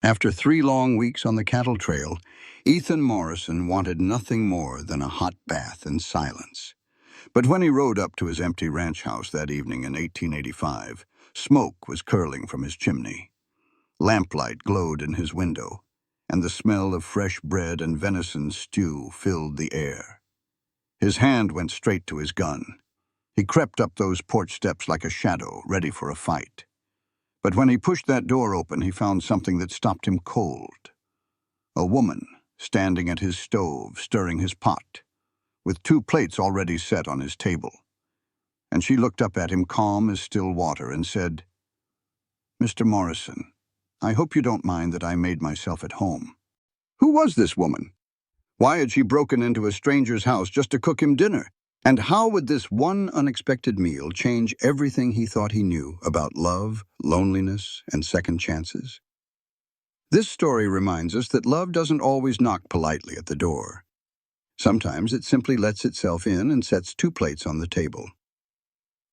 After 3 long weeks on the cattle trail, Ethan Morrison wanted nothing more than a hot bath and silence. But when he rode up to his empty ranch house that evening in 1885, smoke was curling from his chimney. Lamplight glowed in his window, and the smell of fresh bread and venison stew filled the air. His hand went straight to his gun. He crept up those porch steps like a shadow, ready for a fight. But when he pushed that door open, he found something that stopped him cold. A woman standing at his stove, stirring his pot, with 2 plates already set on his table. And she looked up at him calm as still water and said, "Mr. Morrison, I hope you don't mind that I made myself at home." Who was this woman? Why had she broken into a stranger's house just to cook him dinner? And how would this one unexpected meal change everything he thought he knew about love, loneliness, and second chances? This story reminds us that love doesn't always knock politely at the door. Sometimes it simply lets itself in and sets 2 plates on the table.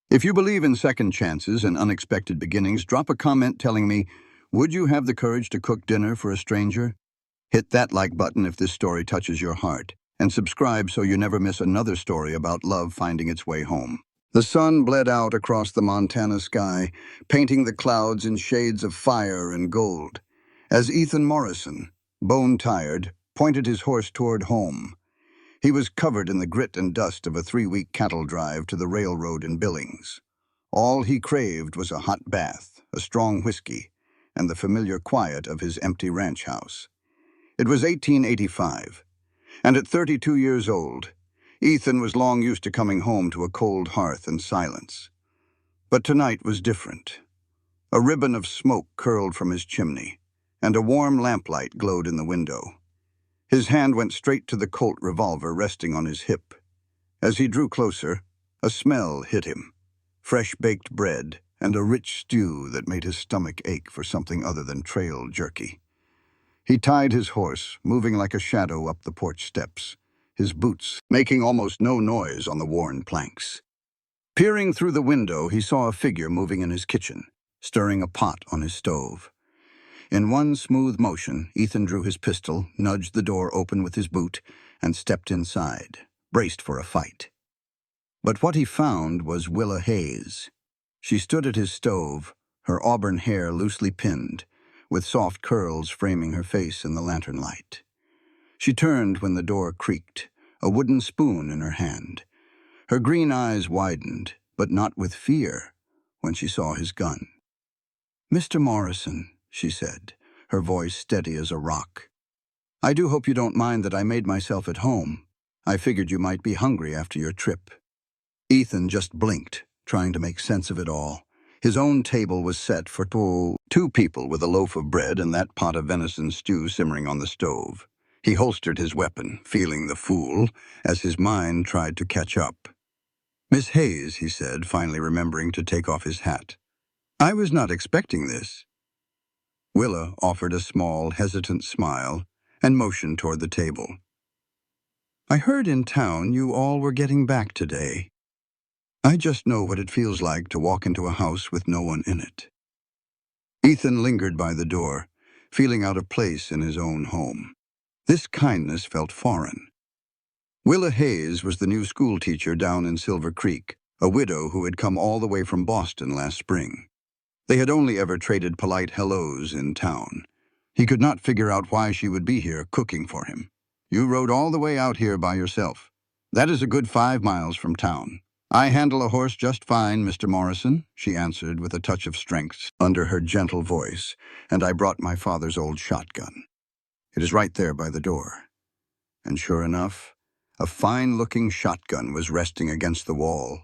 If you believe in second chances and unexpected beginnings, drop a comment telling me, would you have the courage to cook dinner for a stranger? Hit that like button if this story touches your heart, and subscribe so you never miss another story about love finding its way home. The sun bled out across the Montana sky, painting the clouds in shades of fire and gold, as Ethan Morrison, bone-tired, pointed his horse toward home. He was covered in the grit and dust of a 3-week cattle drive to the railroad in Billings. All he craved was a hot bath, a strong whiskey, and the familiar quiet of his empty ranch house. It was 1885. And at 32 years old, Ethan was long used to coming home to a cold hearth and silence. But tonight was different. A ribbon of smoke curled from his chimney, and a warm lamplight glowed in the window. His hand went straight to the Colt revolver resting on his hip. As he drew closer, a smell hit him, fresh-baked bread and a rich stew that made his stomach ache for something other than trail jerky. He tied his horse, moving like a shadow up the porch steps, his boots making almost no noise on the worn planks. Peering through the window, he saw a figure moving in his kitchen, stirring a pot on his stove. In one smooth motion, Ethan drew his pistol, nudged the door open with his boot, and stepped inside, braced for a fight. But what he found was Willa Hayes. She stood at his stove, her auburn hair loosely pinned, with soft curls framing her face in the lantern light. She turned when the door creaked, a wooden spoon in her hand. Her green eyes widened, but not with fear, when she saw his gun. "Mr. Morrison," she said, her voice steady as a rock, "I do hope you don't mind that I made myself at home. I figured you might be hungry after your trip." Ethan just blinked, trying to make sense of it all. His own table was set for 2 people with a loaf of bread and that pot of venison stew simmering on the stove. He holstered his weapon, feeling the fool, as his mind tried to catch up. "Miss Hayes," he said, finally remembering to take off his hat. "I was not expecting this." Willa offered a small, hesitant smile and motioned toward the table. "I heard in town you all were getting back today. I just know what it feels like to walk into a house with no one in it." Ethan lingered by the door, feeling out of place in his own home. This kindness felt foreign. Willa Hayes was the new schoolteacher down in Silver Creek, a widow who had come all the way from Boston last spring. They had only ever traded polite hellos in town. He could not figure out why she would be here cooking for him. "You rode all the way out here by yourself. That is a good 5 miles from town." "I handle a horse just fine, Mr. Morrison," she answered with a touch of strength under her gentle voice, "and I brought my father's old shotgun. It is right there by the door." And sure enough, a fine-looking shotgun was resting against the wall.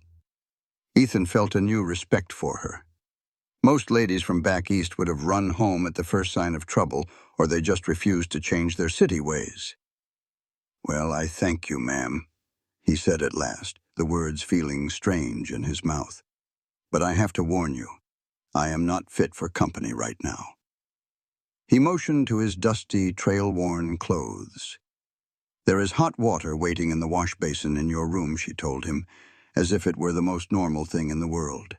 Ethan felt a new respect for her. Most ladies from back east would have run home at the first sign of trouble, or they just refused to change their city ways. "Well, I thank you, ma'am," he said at last, the words feeling strange in his mouth. "But I have to warn you, I am not fit for company right now." He motioned to his dusty, trail-worn clothes. "There is hot water waiting in the wash basin in your room," she told him, as if it were the most normal thing in the world.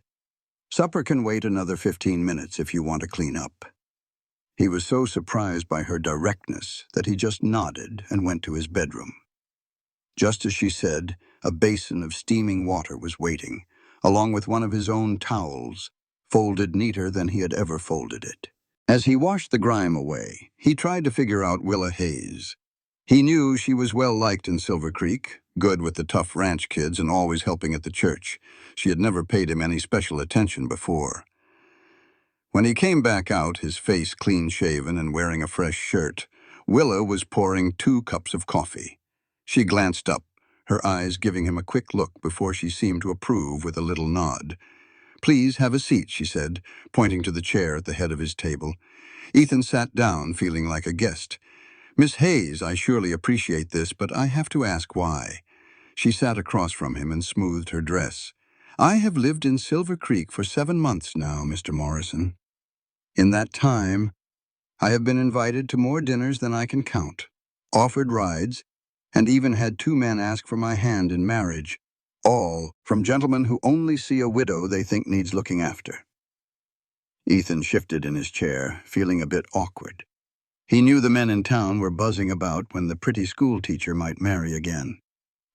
"Supper can wait another 15 minutes if you want to clean up." He was so surprised by her directness that he just nodded and went to his bedroom. Just as she said, a basin of steaming water was waiting, along with one of his own towels, folded neater than he had ever folded it. As he washed the grime away, he tried to figure out Willa Hayes. He knew she was well liked in Silver Creek, good with the tough ranch kids and always helping at the church. She had never paid him any special attention before. When he came back out, his face clean-shaven and wearing a fresh shirt, Willa was pouring 2 cups of coffee. She glanced up, her eyes giving him a quick look before she seemed to approve with a little nod. "Please have a seat," she said, pointing to the chair at the head of his table. Ethan sat down, feeling like a guest. "Miss Hayes, I surely appreciate this, but I have to ask why." She sat across from him and smoothed her dress. "I have lived in Silver Creek for 7 months now, Mr. Morrison. In that time, I have been invited to more dinners than I can count, offered rides, and even had 2 men ask for my hand in marriage, all from gentlemen who only see a widow they think needs looking after." Ethan shifted in his chair, feeling a bit awkward. He knew the men in town were buzzing about when the pretty schoolteacher might marry again.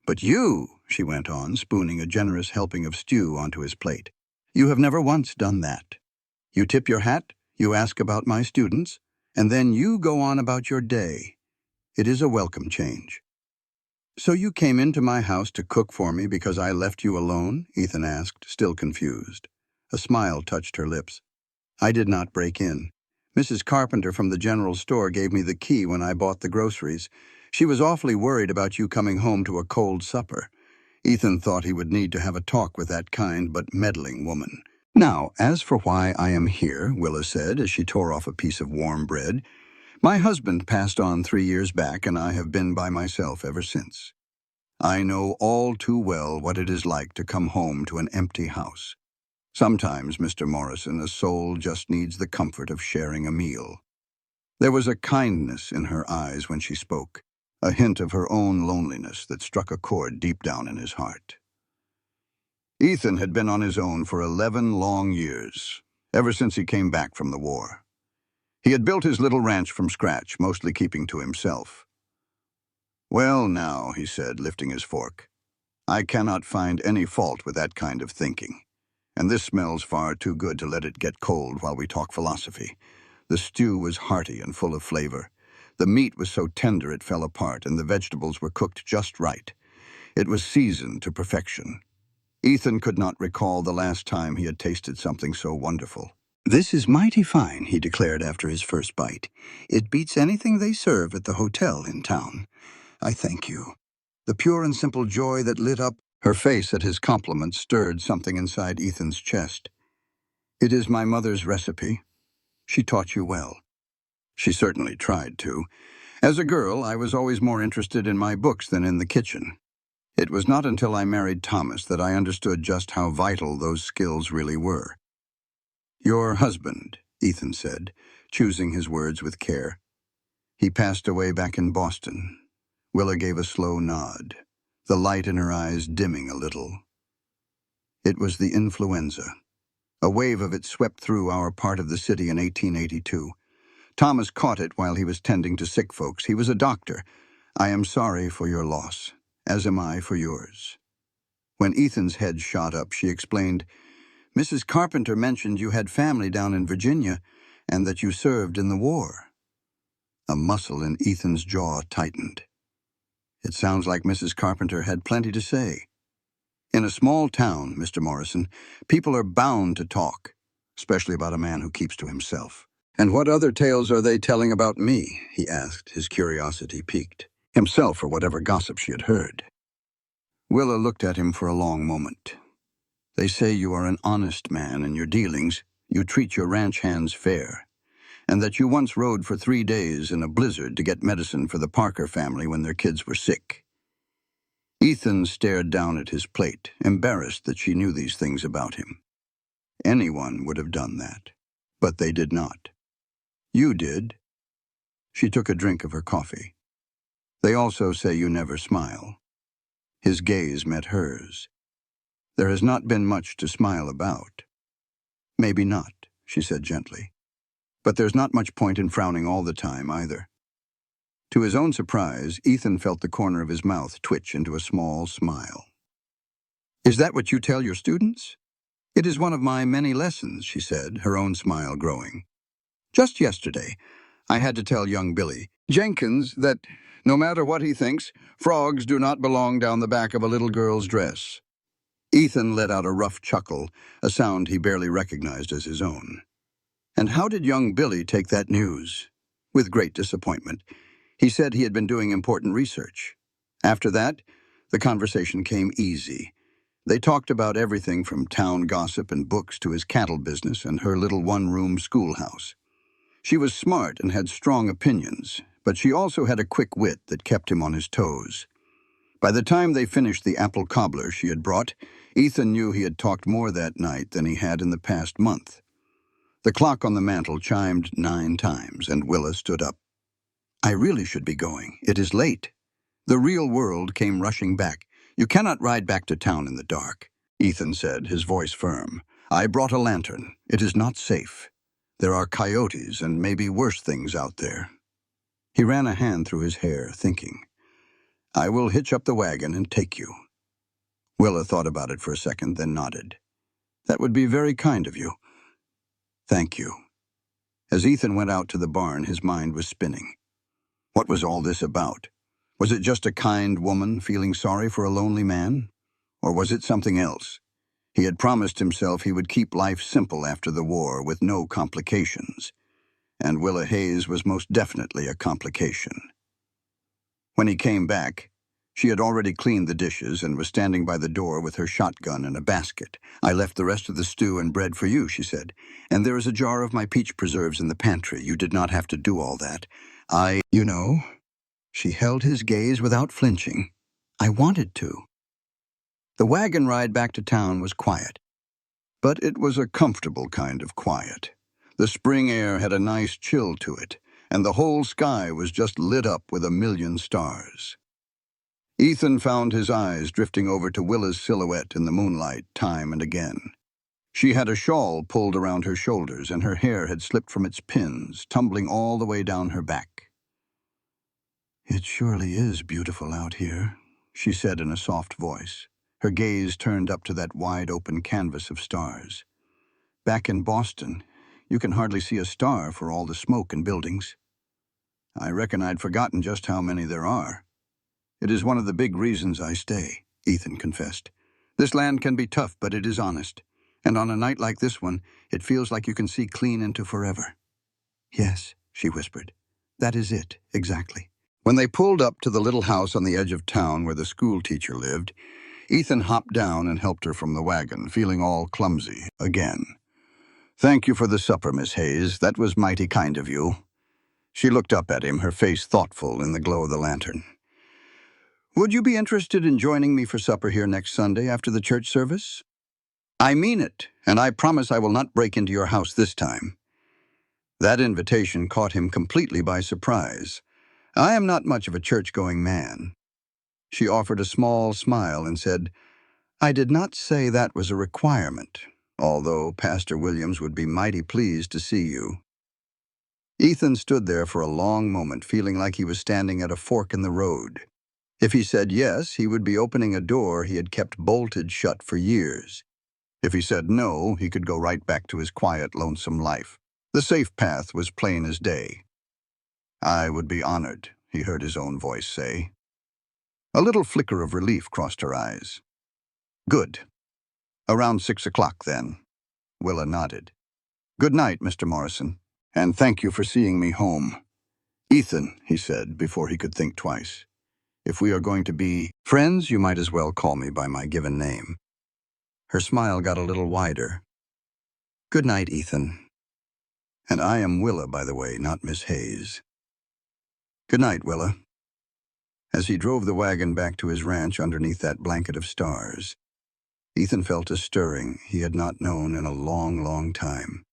"But you," she went on, spooning a generous helping of stew onto his plate, "you have never once done that. You tip your hat, you ask about my students, and then you go on about your day. It is a welcome change." "So you came into my house to cook for me because I left you alone?" Ethan asked, still confused. A smile touched her lips. "I did not break in. Mrs. Carpenter from the general store gave me the key when I bought the groceries. She was awfully worried about you coming home to a cold supper." Ethan thought he would need to have a talk with that kind but meddling woman. "Now, as for why I am here," Willa said as she tore off a piece of warm bread, "my husband passed on 3 years back, and I have been by myself ever since. I know all too well what it is like to come home to an empty house. Sometimes, Mr. Morrison, a soul just needs the comfort of sharing a meal." There was a kindness in her eyes when she spoke, a hint of her own loneliness that struck a chord deep down in his heart. Ethan had been on his own for 11 long years, ever since he came back from the war. He had built his little ranch from scratch, mostly keeping to himself. "Well, now," he said, lifting his fork, "I cannot find any fault with that kind of thinking. And this smells far too good to let it get cold while we talk philosophy." The stew was hearty and full of flavor. The meat was so tender it fell apart, and the vegetables were cooked just right. It was seasoned to perfection. Ethan could not recall the last time he had tasted something so wonderful. "This is mighty fine," he declared after his first bite. "It beats anything they serve at the hotel in town. I thank you." The pure and simple joy that lit up her face at his compliment stirred something inside Ethan's chest. "It is my mother's recipe. She taught you well." "She certainly tried to. As a girl, I was always more interested in my books than in the kitchen. It was not until I married Thomas that I understood just how vital those skills really were." "Your husband," Ethan said, choosing his words with care. "He passed away back in Boston." Willa gave a slow nod, the light in her eyes dimming a little. "It was the influenza. A wave of it swept through our part of the city in 1882. Thomas caught it while he was tending to sick folks. He was a doctor. I am sorry for your loss, as am I for yours." When Ethan's head shot up, she explained, "Mrs. Carpenter mentioned you had family down in Virginia and that you served in the war." A muscle in Ethan's jaw tightened. It sounds like Mrs. Carpenter had plenty to say. In a small town, Mr. Morrison, people are bound to talk, especially about a man who keeps to himself. "And what other tales are they telling about me?" he asked, his curiosity piqued. Himself or whatever gossip she had heard. Willa looked at him for a long moment. "They say you are an honest man in your dealings, you treat your ranch hands fair, and that you once rode for 3 days in a blizzard to get medicine for the Parker family when their kids were sick." Ethan stared down at his plate, embarrassed that she knew these things about him. Anyone would have done that, but they did not. "You did." She took a drink of her coffee. "They also say you never smile." His gaze met hers. "There has not been much to smile about." "Maybe not," she said gently. But there's not much point in frowning all the time, either. To his own surprise, Ethan felt the corner of his mouth twitch into a small smile. "Is that what you tell your students?" "It is one of my many lessons," she said, her own smile growing. "Just yesterday, I had to tell young Billy Jenkins that, no matter what he thinks, frogs do not belong down the back of a little girl's dress." Ethan let out a rough chuckle, a sound he barely recognized as his own. And how did young Billy take that news? With great disappointment. He said he had been doing important research. After that, the conversation came easy. They talked about everything from town gossip and books to his cattle business and her little one-room schoolhouse. She was smart and had strong opinions, but she also had a quick wit that kept him on his toes. By the time they finished the apple cobbler she had brought, Ethan knew he had talked more that night than he had in the past month. The clock on the mantel chimed 9 times, and Willa stood up. "I really should be going. It is late." The real world came rushing back. "You cannot ride back to town in the dark," Ethan said, his voice firm. "I brought a lantern. It is not safe. There are coyotes and maybe worse things out there." He ran a hand through his hair, thinking. "I will hitch up the wagon and take you." Willa thought about it for a second, then nodded. "That would be very kind of you." "Thank you." As Ethan went out to the barn, his mind was spinning. What was all this about? Was it just a kind woman feeling sorry for a lonely man? Or was it something else? He had promised himself he would keep life simple after the war, with no complications. And Willa Hayes was most definitely a complication. When he came back, she had already cleaned the dishes and was standing by the door with her shotgun and a basket. "I left the rest of the stew and bread for you," she said. "And there is a jar of my peach preserves in the pantry. You did not have to do all that. You know." She held his gaze without flinching. "I wanted to." The wagon ride back to town was quiet. But it was a comfortable kind of quiet. The spring air had a nice chill to it, and the whole sky was just lit up with a million stars. Ethan found his eyes drifting over to Willa's silhouette in the moonlight time and again. She had a shawl pulled around her shoulders, and her hair had slipped from its pins, tumbling all the way down her back. "It surely is beautiful out here," she said in a soft voice, her gaze turned up to that wide-open canvas of stars. "Back in Boston, you can hardly see a star for all the smoke and buildings." "I reckon I'd forgotten just how many there are." "It is one of the big reasons I stay," Ethan confessed. "This land can be tough, but it is honest. And on a night like this one, it feels like you can see clean into forever." "Yes," she whispered. "That is it, exactly." When they pulled up to the little house on the edge of town where the school teacher lived, Ethan hopped down and helped her from the wagon, feeling all clumsy again. "Thank you for the supper, Miss Hayes. That was mighty kind of you." She looked up at him, her face thoughtful in the glow of the lantern. "Would you be interested in joining me for supper here next Sunday after the church service?" "I mean it, and I promise I will not break into your house this time." That invitation caught him completely by surprise. "I am not much of a church-going man." She offered a small smile and said, "I did not say that was a requirement, although Pastor Williams would be mighty pleased to see you." Ethan stood there for a long moment, feeling like he was standing at a fork in the road. If he said yes, he would be opening a door he had kept bolted shut for years. If he said no, he could go right back to his quiet, lonesome life. The safe path was plain as day. "I would be honored," he heard his own voice say. A little flicker of relief crossed her eyes. "Good. Around 6 o'clock, then." Willa nodded. "Good night, Mr. Morrison, and thank you for seeing me home." "Ethan," he said before he could think twice. "If we are going to be friends, you might as well call me by my given name." Her smile got a little wider. "Good night, Ethan. And I am Willa, by the way, not Miss Hayes." "Good night, Willa." As he drove the wagon back to his ranch underneath that blanket of stars, Ethan felt a stirring he had not known in a long, long time.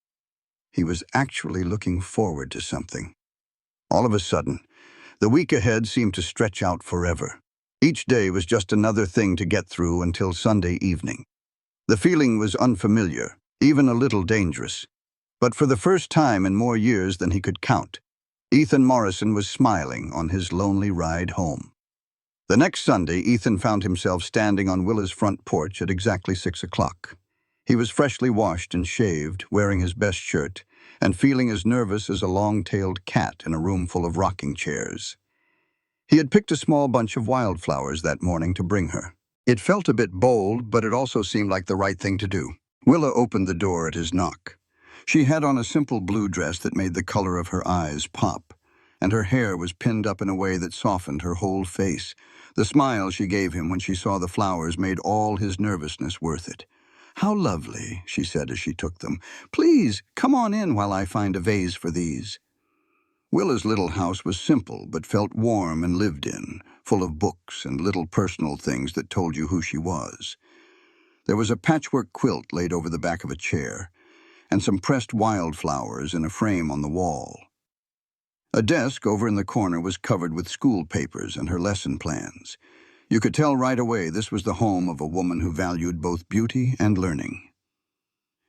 He was actually looking forward to something. All of a sudden, the week ahead seemed to stretch out forever. Each day was just another thing to get through until Sunday evening. The feeling was unfamiliar, even a little dangerous. But for the first time in more years than he could count, Ethan Morrison was smiling on his lonely ride home. The next Sunday, Ethan found himself standing on Willa's front porch at exactly 6 o'clock. He was freshly washed and shaved, wearing his best shirt, and feeling as nervous as a long-tailed cat in a room full of rocking chairs. He had picked a small bunch of wildflowers that morning to bring her. It felt a bit bold, but it also seemed like the right thing to do. Willa opened the door at his knock. She had on a simple blue dress that made the color of her eyes pop, and her hair was pinned up in a way that softened her whole face. The smile she gave him when she saw the flowers made all his nervousness worth it. "How lovely," she said as she took them. "Please, come on in while I find a vase for these." Willa's little house was simple but felt warm and lived in, full of books and little personal things that told you who she was. There was a patchwork quilt laid over the back of a chair, and some pressed wildflowers in a frame on the wall. A desk over in the corner was covered with school papers and her lesson plans. You could tell right away this was the home of a woman who valued both beauty and learning.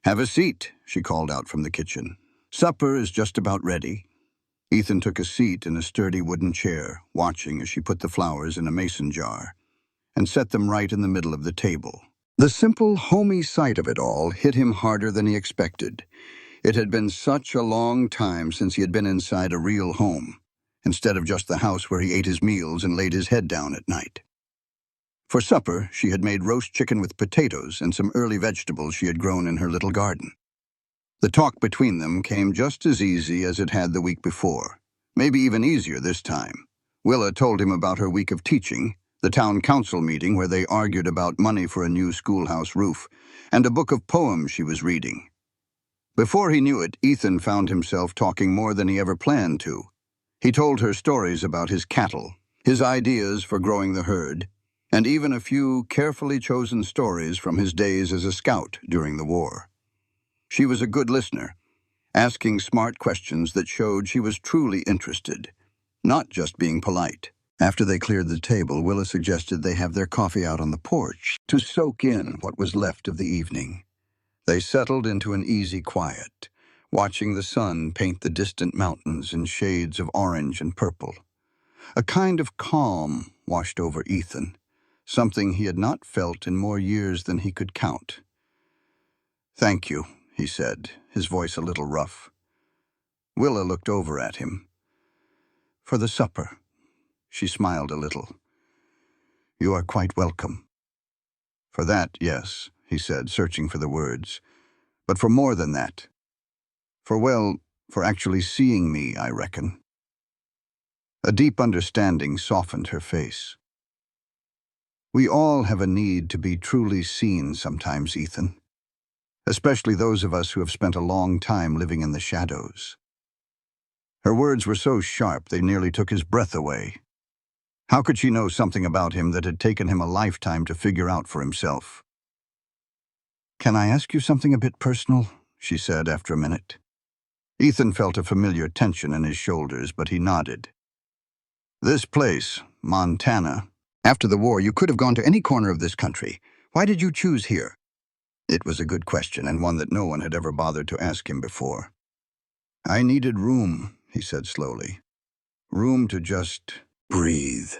"Have a seat," she called out from the kitchen. "Supper is just about ready." Ethan took a seat in a sturdy wooden chair, watching as she put the flowers in a mason jar and set them right in the middle of the table. The simple, homey sight of it all hit him harder than he expected. It had been such a long time since he had been inside a real home, instead of just the house where he ate his meals and laid his head down at night. For supper, she had made roast chicken with potatoes and some early vegetables she had grown in her little garden. The talk between them came just as easy as it had the week before, maybe even easier this time. Willa told him about her week of teaching, the town council meeting where they argued about money for a new schoolhouse roof, and a book of poems she was reading. Before he knew it, Ethan found himself talking more than he ever planned to. He told her stories about his cattle, his ideas for growing the herd, and even a few carefully chosen stories from his days as a scout during the war. She was a good listener, asking smart questions that showed she was truly interested, not just being polite. After they cleared the table, Willa suggested they have their coffee out on the porch to soak in what was left of the evening. They settled into an easy quiet, watching the sun paint the distant mountains in shades of orange and purple. A kind of calm washed over Ethan, something he had not felt in more years than he could count. "Thank you," he said, his voice a little rough. Willa looked over at him. "For the supper." She smiled a little. "You are quite welcome." "For that, yes," he said, searching for the words. "But for more than that. For actually seeing me, I reckon." A deep understanding softened her face. "We all have a need to be truly seen sometimes, Ethan. Especially those of us who have spent a long time living in the shadows." Her words were so sharp they nearly took his breath away. How could she know something about him that had taken him a lifetime to figure out for himself? "Can I ask you something a bit personal?" she said after a minute. Ethan felt a familiar tension in his shoulders, but he nodded. "This place, Montana. After the war, you could have gone to any corner of this country. Why did you choose here?" It was a good question, and one that no one had ever bothered to ask him before. "I needed room," he said slowly. "Room to just breathe.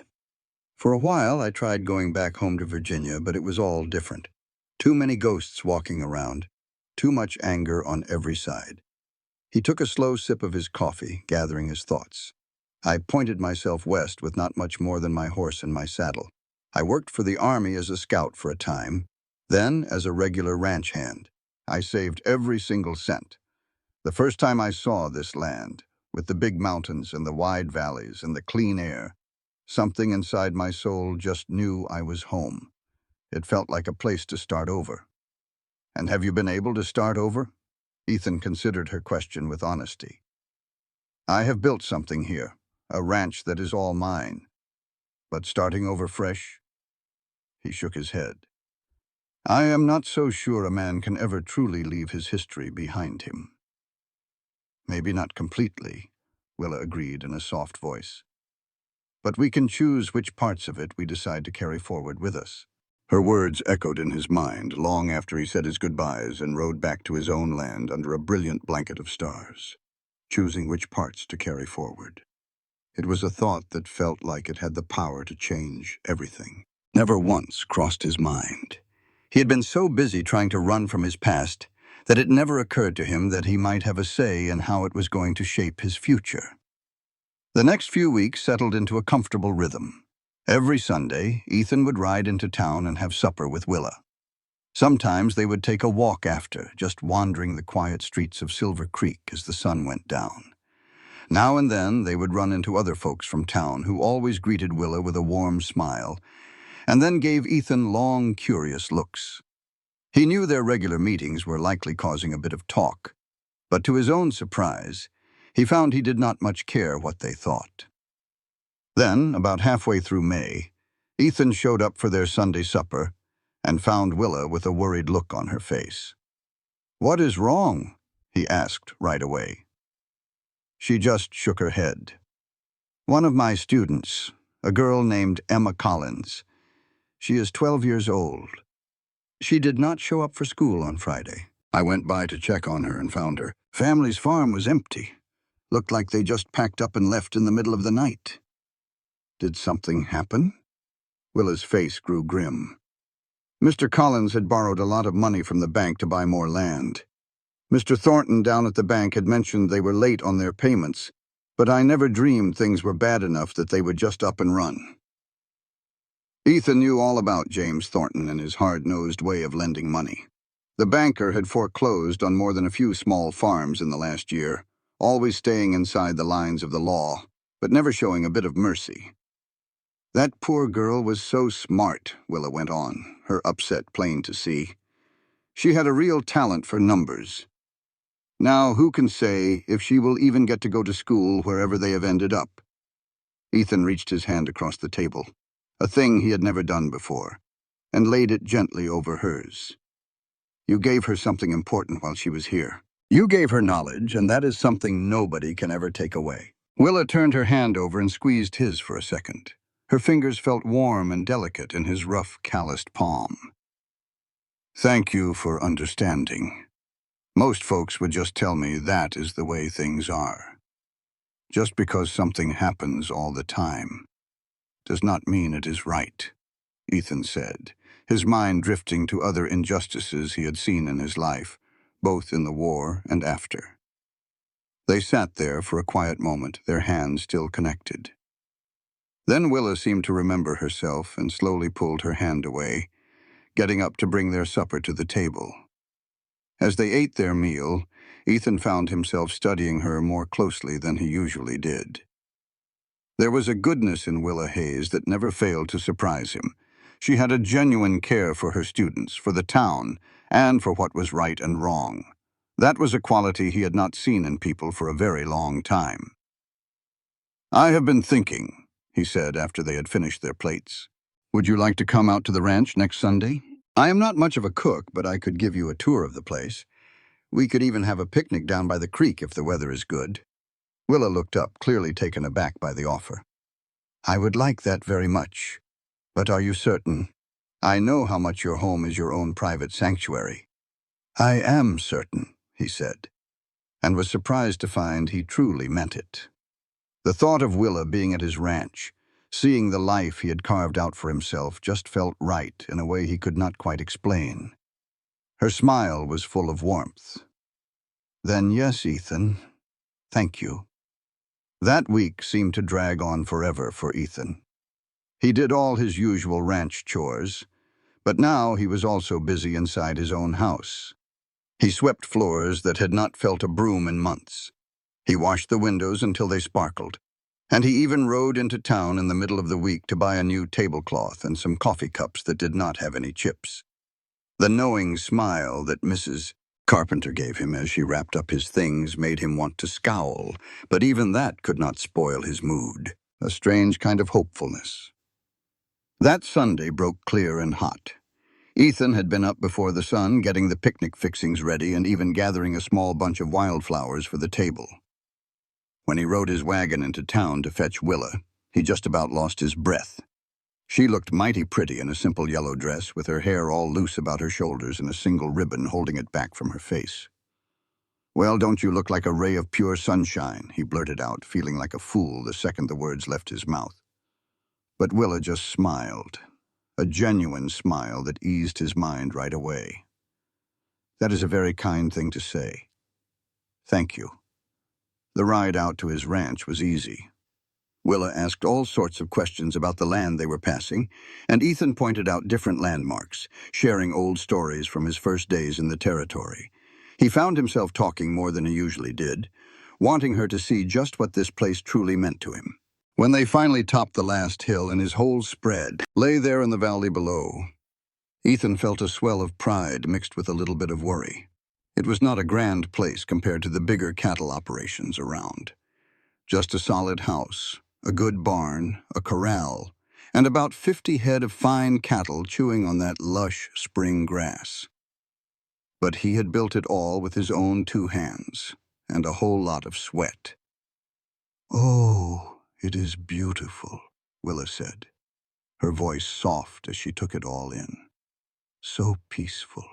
For a while, I tried going back home to Virginia, but it was all different. Too many ghosts walking around. Too much anger on every side." He took a slow sip of his coffee, gathering his thoughts. "I pointed myself west with not much more than my horse and my saddle. I worked for the Army as a scout for a time, then as a regular ranch hand. I saved every single cent. The first time I saw this land, with the big mountains and the wide valleys and the clean air, something inside my soul just knew I was home. It felt like a place to start over." "And have you been able to start over?" Ethan considered her question with honesty. "I have built something here, a ranch that is all mine. But starting over fresh?" He shook his head. "I am not so sure a man can ever truly leave his history behind him." "Maybe not completely," Willa agreed in a soft voice. "But we can choose which parts of it we decide to carry forward with us." Her words echoed in his mind long after he said his goodbyes and rode back to his own land under a brilliant blanket of stars, choosing which parts to carry forward. It was a thought that felt like it had the power to change everything. Never once crossed his mind. He had been so busy trying to run from his past that it never occurred to him that he might have a say in how it was going to shape his future. The next few weeks settled into a comfortable rhythm. Every Sunday, Ethan would ride into town and have supper with Willa. Sometimes they would take a walk after, just wandering the quiet streets of Silver Creek as the sun went down. Now and then they would run into other folks from town who always greeted Willa with a warm smile and then gave Ethan long, curious looks. He knew their regular meetings were likely causing a bit of talk, but to his own surprise, he found he did not much care what they thought. Then, about halfway through May, Ethan showed up for their Sunday supper and found Willa with a worried look on her face. "What is wrong?" he asked right away. She just shook her head. "One of my students, a girl named Emma Collins. She is 12 years old. She did not show up for school on Friday. I went by to check on her and found her. Family's farm was empty. Looked like they just packed up and left in the middle of the night." "Did something happen?" Willa's face grew grim. "Mr. Collins had borrowed a lot of money from the bank to buy more land. Mr. Thornton down at the bank had mentioned they were late on their payments, but I never dreamed things were bad enough that they would just up and run." Ethan knew all about James Thornton and his hard-nosed way of lending money. The banker had foreclosed on more than a few small farms in the last year, always staying inside the lines of the law, but never showing a bit of mercy. "That poor girl was so smart," Willa went on, her upset plain to see. "She had a real talent for numbers. Now, who can say if she will even get to go to school wherever they have ended up?" Ethan reached his hand across the table, a thing he had never done before, and laid it gently over hers. "You gave her something important while she was here. You gave her knowledge, and that is something nobody can ever take away." Willa turned her hand over and squeezed his for a second. Her fingers felt warm and delicate in his rough, calloused palm. "Thank you for understanding. Most folks would just tell me that is the way things are. Just because something happens all the time does not mean it is right," Ethan said, his mind drifting to other injustices he had seen in his life, both in the war and after. They sat there for a quiet moment, their hands still connected. Then Willa seemed to remember herself and slowly pulled her hand away, getting up to bring their supper to the table. As they ate their meal, Ethan found himself studying her more closely than he usually did. There was a goodness in Willa Hayes that never failed to surprise him. She had a genuine care for her students, for the town, and for what was right and wrong. That was a quality he had not seen in people for a very long time. "I have been thinking," he said after they had finished their plates. "Would you like to come out to the ranch next Sunday? I am not much of a cook, but I could give you a tour of the place. We could even have a picnic down by the creek if the weather is good." Willa looked up, clearly taken aback by the offer. "I would like that very much. But are you certain? I know how much your home is your own private sanctuary." "I am certain," he said, and was surprised to find he truly meant it. The thought of Willa being at his ranch, seeing the life he had carved out for himself, just felt right in a way he could not quite explain. Her smile was full of warmth. "Then yes, Ethan. Thank you." That week seemed to drag on forever for Ethan. He did all his usual ranch chores, but now he was also busy inside his own house. He swept floors that had not felt a broom in months. He washed the windows until they sparkled, and he even rode into town in the middle of the week to buy a new tablecloth and some coffee cups that did not have any chips. The knowing smile that Mrs. Carpenter gave him as she wrapped up his things made him want to scowl, but even that could not spoil his mood, a strange kind of hopefulness. That Sunday broke clear and hot. Ethan had been up before the sun, getting the picnic fixings ready and even gathering a small bunch of wildflowers for the table. When he rode his wagon into town to fetch Willa, he just about lost his breath. She looked mighty pretty in a simple yellow dress, with her hair all loose about her shoulders and a single ribbon holding it back from her face. "Well, don't you look like a ray of pure sunshine?" he blurted out, feeling like a fool the second the words left his mouth. But Willa just smiled, a genuine smile that eased his mind right away. "That is a very kind thing to say. Thank you." The ride out to his ranch was easy. Willa asked all sorts of questions about the land they were passing, and Ethan pointed out different landmarks, sharing old stories from his first days in the territory. He found himself talking more than he usually did, wanting her to see just what this place truly meant to him. When they finally topped the last hill and his whole spread lay there in the valley below, Ethan felt a swell of pride mixed with a little bit of worry. It was not a grand place compared to the bigger cattle operations around. Just a solid house, a good barn, a corral, and about 50 head of fine cattle chewing on that lush spring grass. But he had built it all with his own 2 hands, and a whole lot of sweat. "Oh, it is beautiful," Willa said, her voice soft as she took it all in. "So peaceful."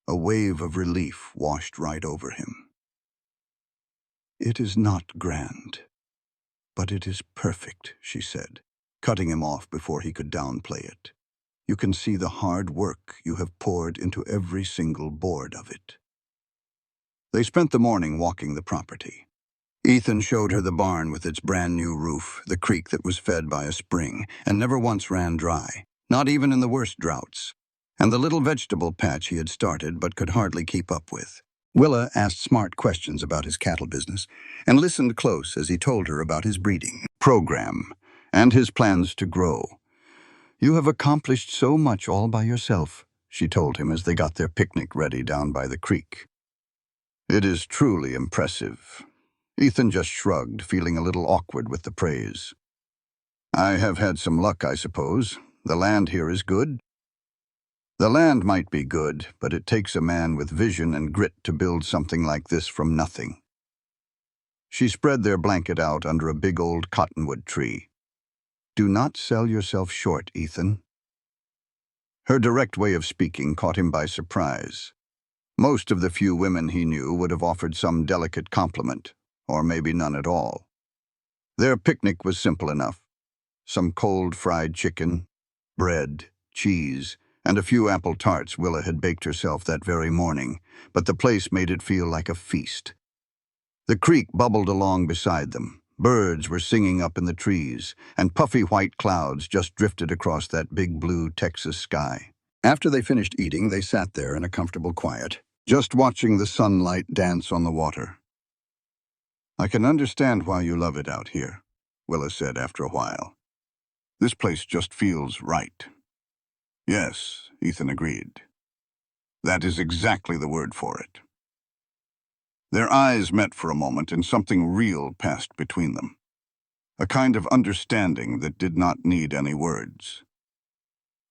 A wave of relief washed right over him. "It is not grand, but it is perfect," she said, cutting him off before he could downplay it. "You can see the hard work you have poured into every single board of it." They spent the morning walking the property. Ethan showed her the barn with its brand-new roof, the creek that was fed by a spring and never once ran dry, not even in the worst droughts, and the little vegetable patch he had started but could hardly keep up with. Willa asked smart questions about his cattle business and listened close as he told her about his breeding program and his plans to grow. "You have accomplished so much all by yourself," she told him as they got their picnic ready down by the creek. "It is truly impressive." Ethan just shrugged, feeling a little awkward with the praise. "I have had some luck, I suppose. The land here is good." "The land might be good, but it takes a man with vision and grit to build something like this from nothing." She spread their blanket out under a big old cottonwood tree. "Do not sell yourself short, Ethan." Her direct way of speaking caught him by surprise. Most of the few women he knew would have offered some delicate compliment, or maybe none at all. Their picnic was simple enough. Some cold fried chicken, bread, cheese, and a few apple tarts Willa had baked herself that very morning, but the place made it feel like a feast. The creek bubbled along beside them. Birds were singing up in the trees, and puffy white clouds just drifted across that big blue Texas sky. After they finished eating, they sat there in a comfortable quiet, just watching the sunlight dance on the water. "I can understand why you love it out here," Willa said after a while. "This place just feels right." "Yes," Ethan agreed. "That is exactly the word for it." Their eyes met for a moment, and something real passed between them. A kind of understanding that did not need any words.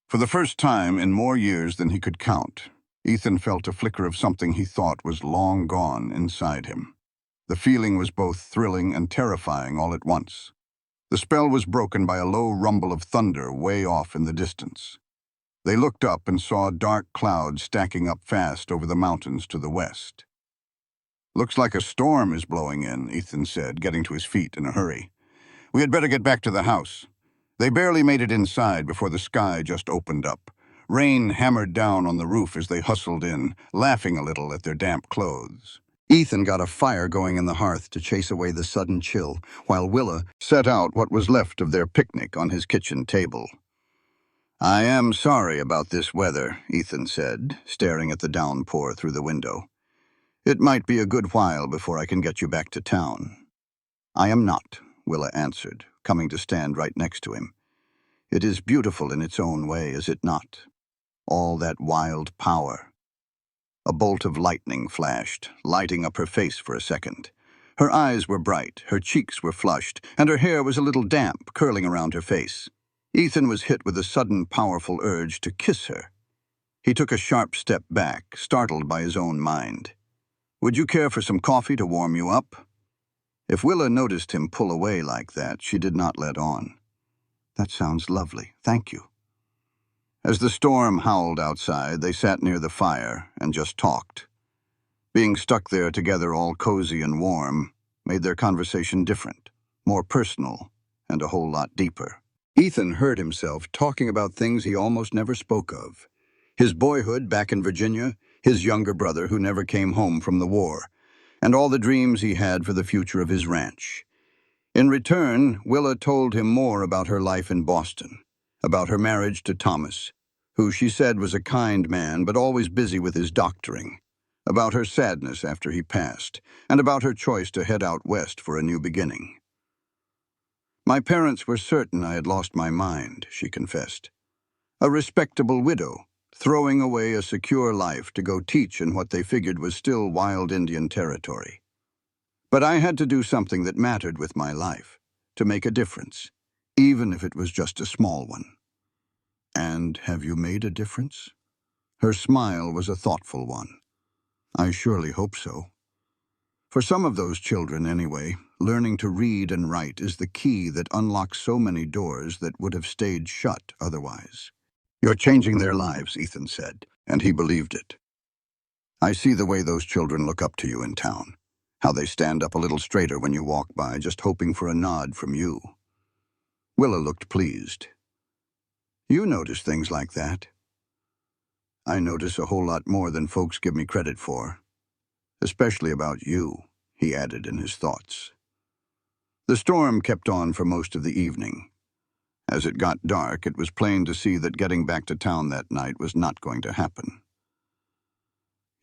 For the first time in more years than he could count, Ethan felt a flicker of something he thought was long gone inside him. The feeling was both thrilling and terrifying all at once. The spell was broken by a low rumble of thunder way off in the distance. They looked up and saw dark clouds stacking up fast over the mountains to the west. "Looks like a storm is blowing in," Ethan said, getting to his feet in a hurry. "We had better get back to the house." They barely made it inside before the sky just opened up. Rain hammered down on the roof as they hustled in, laughing a little at their damp clothes. Ethan got a fire going in the hearth to chase away the sudden chill, while Willa set out what was left of their picnic on his kitchen table. "I am sorry about this weather," Ethan said, staring at the downpour through the window. "It might be a good while before I can get you back to town." "I am not," Willa answered, coming to stand right next to him. "It is beautiful in its own way, is it not? All that wild power." A bolt of lightning flashed, lighting up her face for a second. Her eyes were bright, her cheeks were flushed, and her hair was a little damp, curling around her face. Ethan was hit with a sudden, powerful urge to kiss her. He took a sharp step back, startled by his own mind. "Would you care for some coffee to warm you up?" If Willa noticed him pull away like that, she did not let on. That sounds lovely. Thank you. As the storm howled outside, they sat near the fire and just talked. Being stuck there together all cozy and warm made their conversation different, more personal, and a whole lot deeper. Ethan heard himself talking about things he almost never spoke of. His boyhood back in Virginia, his younger brother who never came home from the war, and all the dreams he had for the future of his ranch. In return, Willa told him more about her life in Boston, about her marriage to Thomas, who she said was a kind man but always busy with his doctoring, about her sadness after he passed, and about her choice to head out west for a new beginning. My parents were certain I had lost my mind, she confessed. A respectable widow, throwing away a secure life to go teach in what they figured was still wild Indian territory. But I had to do something that mattered with my life, to make a difference, even if it was just a small one. And have you made a difference? Her smile was a thoughtful one. I surely hope so. For some of those children, anyway, learning to read and write is the key that unlocks so many doors that would have stayed shut otherwise. You're changing their lives, Ethan said, and he believed it. I see the way those children look up to you in town, how they stand up a little straighter when you walk by, just hoping for a nod from you. Willa looked pleased. You notice things like that. I notice a whole lot more than folks give me credit for. Especially about you, he added in his thoughts. The storm kept on for most of the evening. As it got dark, it was plain to see that getting back to town that night was not going to happen.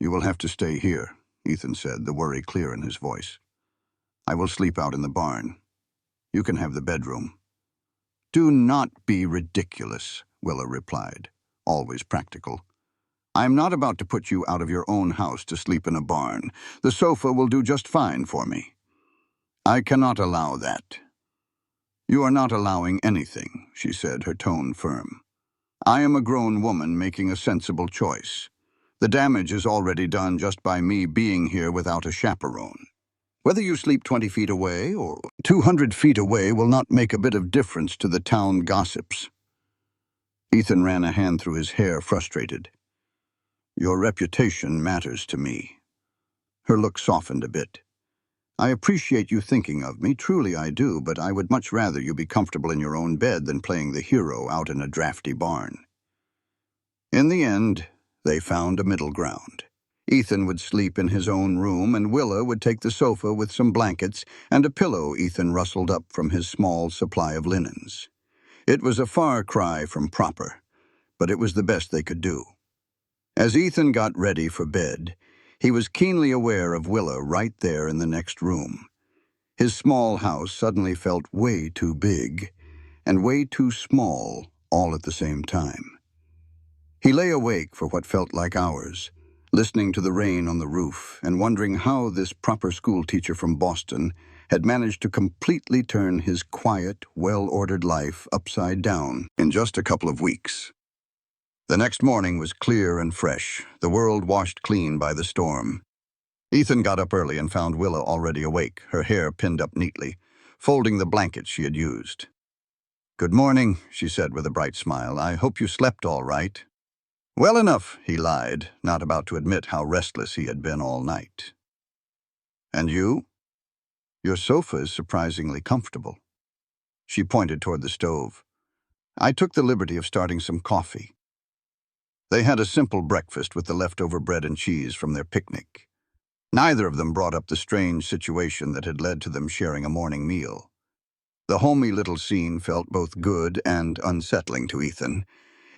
You will have to stay here, Ethan said, the worry clear in his voice. I will sleep out in the barn. You can have the bedroom. Do not be ridiculous, Willa replied, always practical. I am not about to put you out of your own house to sleep in a barn. The sofa will do just fine for me. I cannot allow that. You are not allowing anything, she said, her tone firm. I am a grown woman making a sensible choice. The damage is already done just by me being here without a chaperone. Whether you sleep 20 feet away or 200 feet away will not make a bit of difference to the town gossips. Ethan ran a hand through his hair, frustrated. Your reputation matters to me. Her look softened a bit. I appreciate you thinking of me, truly I do, but I would much rather you be comfortable in your own bed than playing the hero out in a drafty barn. In the end, they found a middle ground. Ethan would sleep in his own room, and Willa would take the sofa with some blankets and a pillow Ethan rustled up from his small supply of linens. It was a far cry from proper, but it was the best they could do. As Ethan got ready for bed, he was keenly aware of Willa right there in the next room. His small house suddenly felt way too big and way too small all at the same time. He lay awake for what felt like hours, listening to the rain on the roof and wondering how this proper school teacher from Boston had managed to completely turn his quiet, well-ordered life upside down in just a couple of weeks. The next morning was clear and fresh, the world washed clean by the storm. Ethan got up early and found Willa already awake, her hair pinned up neatly, folding the blankets she had used. Good morning, she said with a bright smile. I hope you slept all right. Well enough, he lied, not about to admit how restless he had been all night. And you? Your sofa is surprisingly comfortable. She pointed toward the stove. I took the liberty of starting some coffee. They had a simple breakfast with the leftover bread and cheese from their picnic. Neither of them brought up the strange situation that had led to them sharing a morning meal. The homey little scene felt both good and unsettling to Ethan.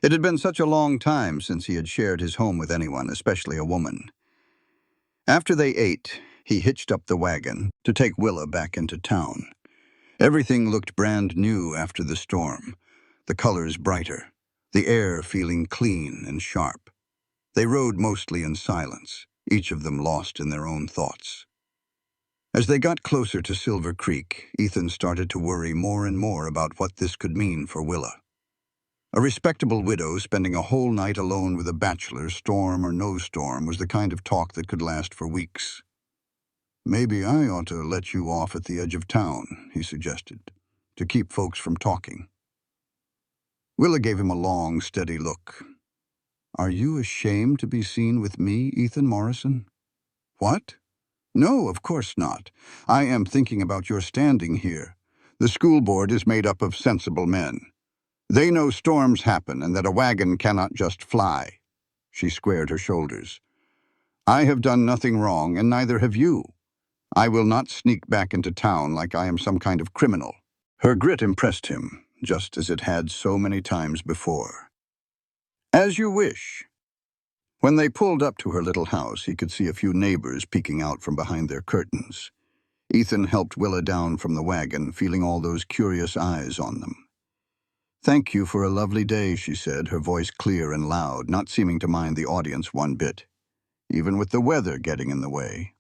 It had been such a long time since he had shared his home with anyone, especially a woman. After they ate, he hitched up the wagon to take Willa back into town. Everything looked brand new after the storm, the colors brighter, the air feeling clean and sharp. They rode mostly in silence, each of them lost in their own thoughts. As they got closer to Silver Creek, Ethan started to worry more and more about what this could mean for Willa. A respectable widow spending a whole night alone with a bachelor, storm or no storm, was the kind of talk that could last for weeks. Maybe I ought to let you off at the edge of town, he suggested, to keep folks from talking. Willa gave him a long, steady look. "Are you ashamed to be seen with me, Ethan Morrison?" "What? No, of course not. I am thinking about your standing here. The school board is made up of sensible men. They know storms happen and that a wagon cannot just fly." She squared her shoulders. "I have done nothing wrong, and neither have you. I will not sneak back into town like I am some kind of criminal." Her grit impressed him, just as it had so many times before. "As you wish." When they pulled up to her little house, he could see a few neighbors peeking out from behind their curtains. Ethan helped Willa down from the wagon, feeling all those curious eyes on them. "Thank you for a lovely day," she said, her voice clear and loud, not seeming to mind the audience one bit, even with the weather getting in the way.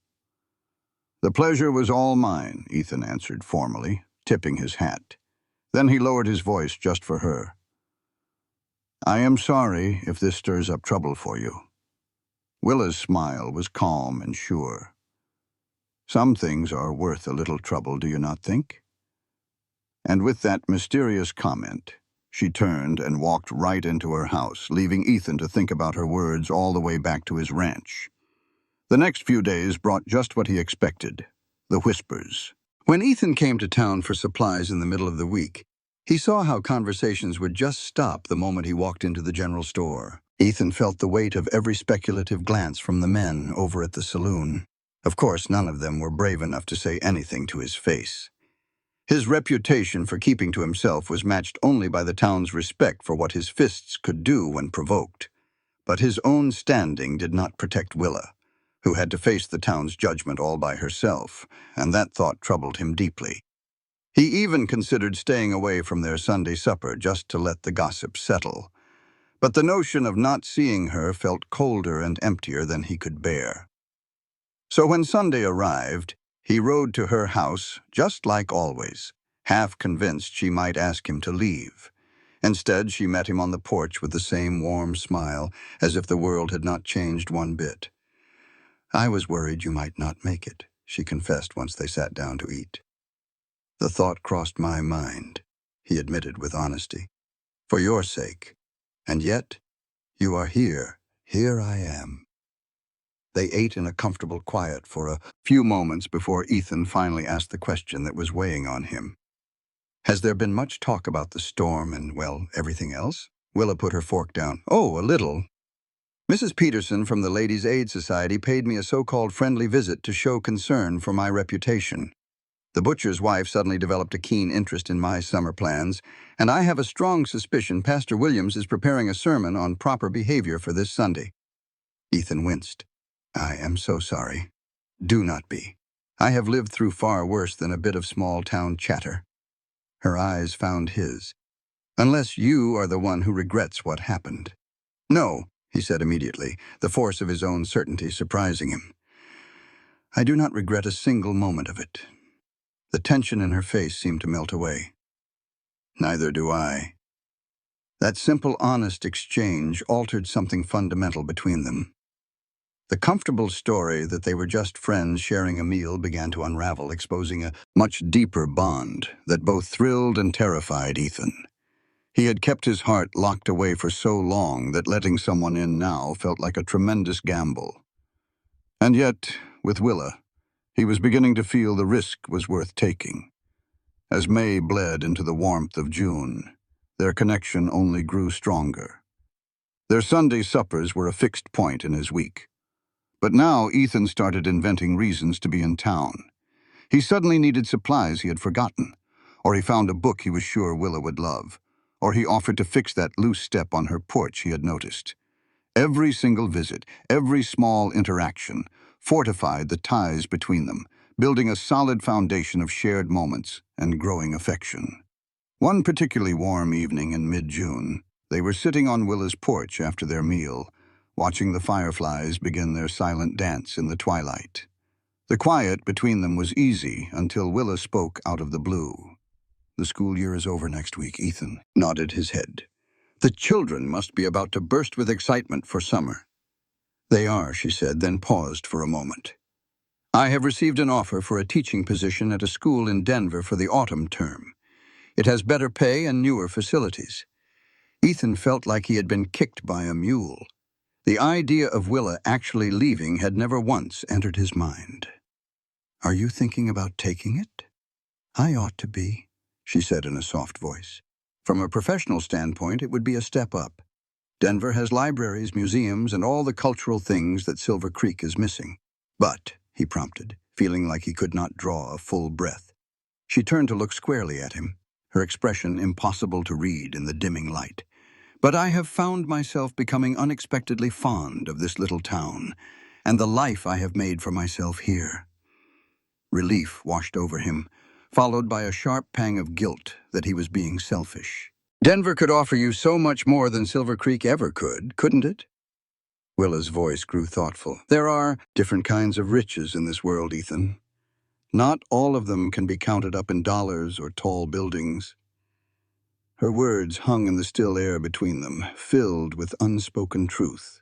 "The pleasure was all mine," Ethan answered formally, tipping his hat. Then he lowered his voice just for her. "I am sorry if this stirs up trouble for you." Willa's smile was calm and sure. "Some things are worth a little trouble, do you not think?" And with that mysterious comment, she turned and walked right into her house, leaving Ethan to think about her words all the way back to his ranch. The next few days brought just what he expected, the whispers. When Ethan came to town for supplies in the middle of the week, he saw how conversations would just stop the moment he walked into the general store. Ethan felt the weight of every speculative glance from the men over at the saloon. Of course, none of them were brave enough to say anything to his face. His reputation for keeping to himself was matched only by the town's respect for what his fists could do when provoked. But his own standing did not protect Willa, who had to face the town's judgment all by herself, and that thought troubled him deeply. He even considered staying away from their Sunday supper just to let the gossip settle. But the notion of not seeing her felt colder and emptier than he could bear. So when Sunday arrived, he rode to her house, just like always, half convinced she might ask him to leave. Instead, she met him on the porch with the same warm smile, as if the world had not changed one bit. "I was worried you might not make it," she confessed once they sat down to eat. "The thought crossed my mind," he admitted with honesty. "For your sake. And yet, you are here. Here I am." They ate in a comfortable quiet for a few moments before Ethan finally asked the question that was weighing on him. "Has there been much talk about the storm and, well, everything else?" Willa put her fork down. "Oh, a little. Mrs. Peterson from the Ladies' Aid Society paid me a so-called friendly visit to show concern for my reputation. The butcher's wife suddenly developed a keen interest in my summer plans, and I have a strong suspicion Pastor Williams is preparing a sermon on proper behavior for this Sunday." Ethan winced. "I am so sorry." "Do not be. I have lived through far worse than a bit of small-town chatter." Her eyes found his. "Unless you are the one who regrets what happened." "No," he said immediately, the force of his own certainty surprising him. "I do not regret a single moment of it." The tension in her face seemed to melt away. "Neither do I." That simple, honest exchange altered something fundamental between them. The comfortable story that they were just friends sharing a meal began to unravel, exposing a much deeper bond that both thrilled and terrified Ethan. He had kept his heart locked away for so long that letting someone in now felt like a tremendous gamble. And yet, with Willa, he was beginning to feel the risk was worth taking. As May bled into the warmth of June, their connection only grew stronger. Their Sunday suppers were a fixed point in his week. But now Ethan started inventing reasons to be in town. He suddenly needed supplies he had forgotten, or he found a book he was sure Willa would love, or he offered to fix that loose step on her porch he had noticed. Every single visit, every small interaction, fortified the ties between them, building a solid foundation of shared moments and growing affection. One particularly warm evening in mid-June, they were sitting on Willa's porch after their meal, watching the fireflies begin their silent dance in the twilight. The quiet between them was easy until Willa spoke out of the blue. "The school year is over next week," Ethan nodded his head. "The children must be about to burst with excitement for summer." "They are," she said, then paused for a moment. "I have received an offer for a teaching position at a school in Denver for the autumn term. It has better pay and newer facilities." Ethan felt like he had been kicked by a mule. The idea of Willa actually leaving had never once entered his mind. "Are you thinking about taking it?" "I ought to be," she said in a soft voice. "From a professional standpoint, it would be a step up. Denver has libraries, museums, and all the cultural things that Silver Creek is missing." "But," he prompted, feeling like he could not draw a full breath. She turned to look squarely at him, her expression impossible to read in the dimming light. "But I have found myself becoming unexpectedly fond of this little town, and the life I have made for myself here." Relief washed over him, followed by a sharp pang of guilt that he was being selfish. "Denver could offer you so much more than Silver Creek ever could, couldn't it?" Willa's voice grew thoughtful. "There are different kinds of riches in this world, Ethan. Not all of them can be counted up in dollars or tall buildings." Her words hung in the still air between them, filled with unspoken truth.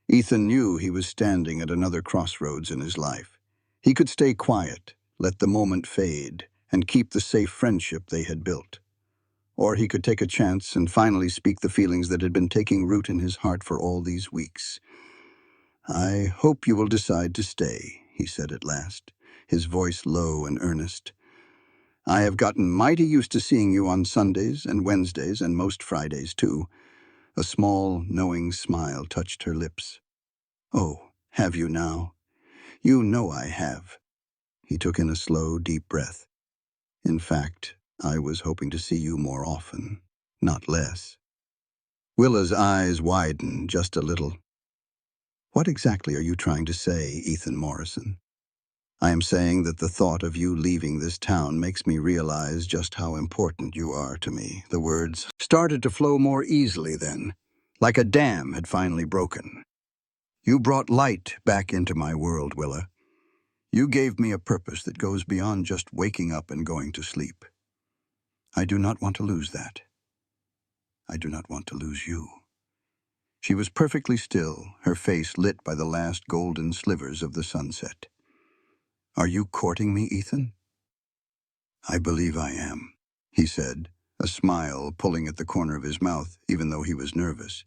Ethan knew he was standing at another crossroads in his life. He could stay quiet, let the moment fade, and keep the safe friendship they had built. Or he could take a chance and finally speak the feelings that had been taking root in his heart for all these weeks. "I hope you will decide to stay," he said at last, his voice low and earnest. "I have gotten mighty used to seeing you on Sundays and Wednesdays and most Fridays, too." A small, knowing smile touched her lips. "Oh, have you now? You know I have." He took in a slow, deep breath. "In fact, I was hoping to see you more often, not less." Willa's eyes widened just a little. "What exactly are you trying to say, Ethan Morrison?" "I am saying that the thought of you leaving this town makes me realize just how important you are to me." The words started to flow more easily then, like a dam had finally broken. "You brought light back into my world, Willa. You gave me a purpose that goes beyond just waking up and going to sleep. I do not want to lose that. I do not want to lose you." She was perfectly still, her face lit by the last golden slivers of the sunset. "Are you courting me, Ethan?" "I believe I am," he said, a smile pulling at the corner of his mouth, even though he was nervous.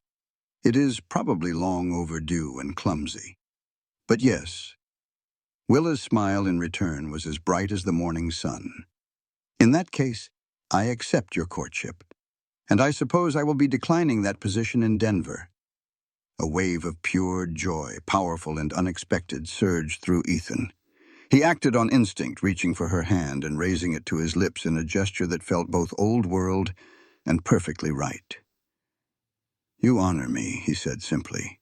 "It is probably long overdue and clumsy. But yes." Willa's smile in return was as bright as the morning sun. "In that case, I accept your courtship, and I suppose I will be declining that position in Denver." A wave of pure joy, powerful and unexpected, surged through Ethan. He acted on instinct, reaching for her hand and raising it to his lips in a gesture that felt both old-world and perfectly right. "You honor me," he said simply.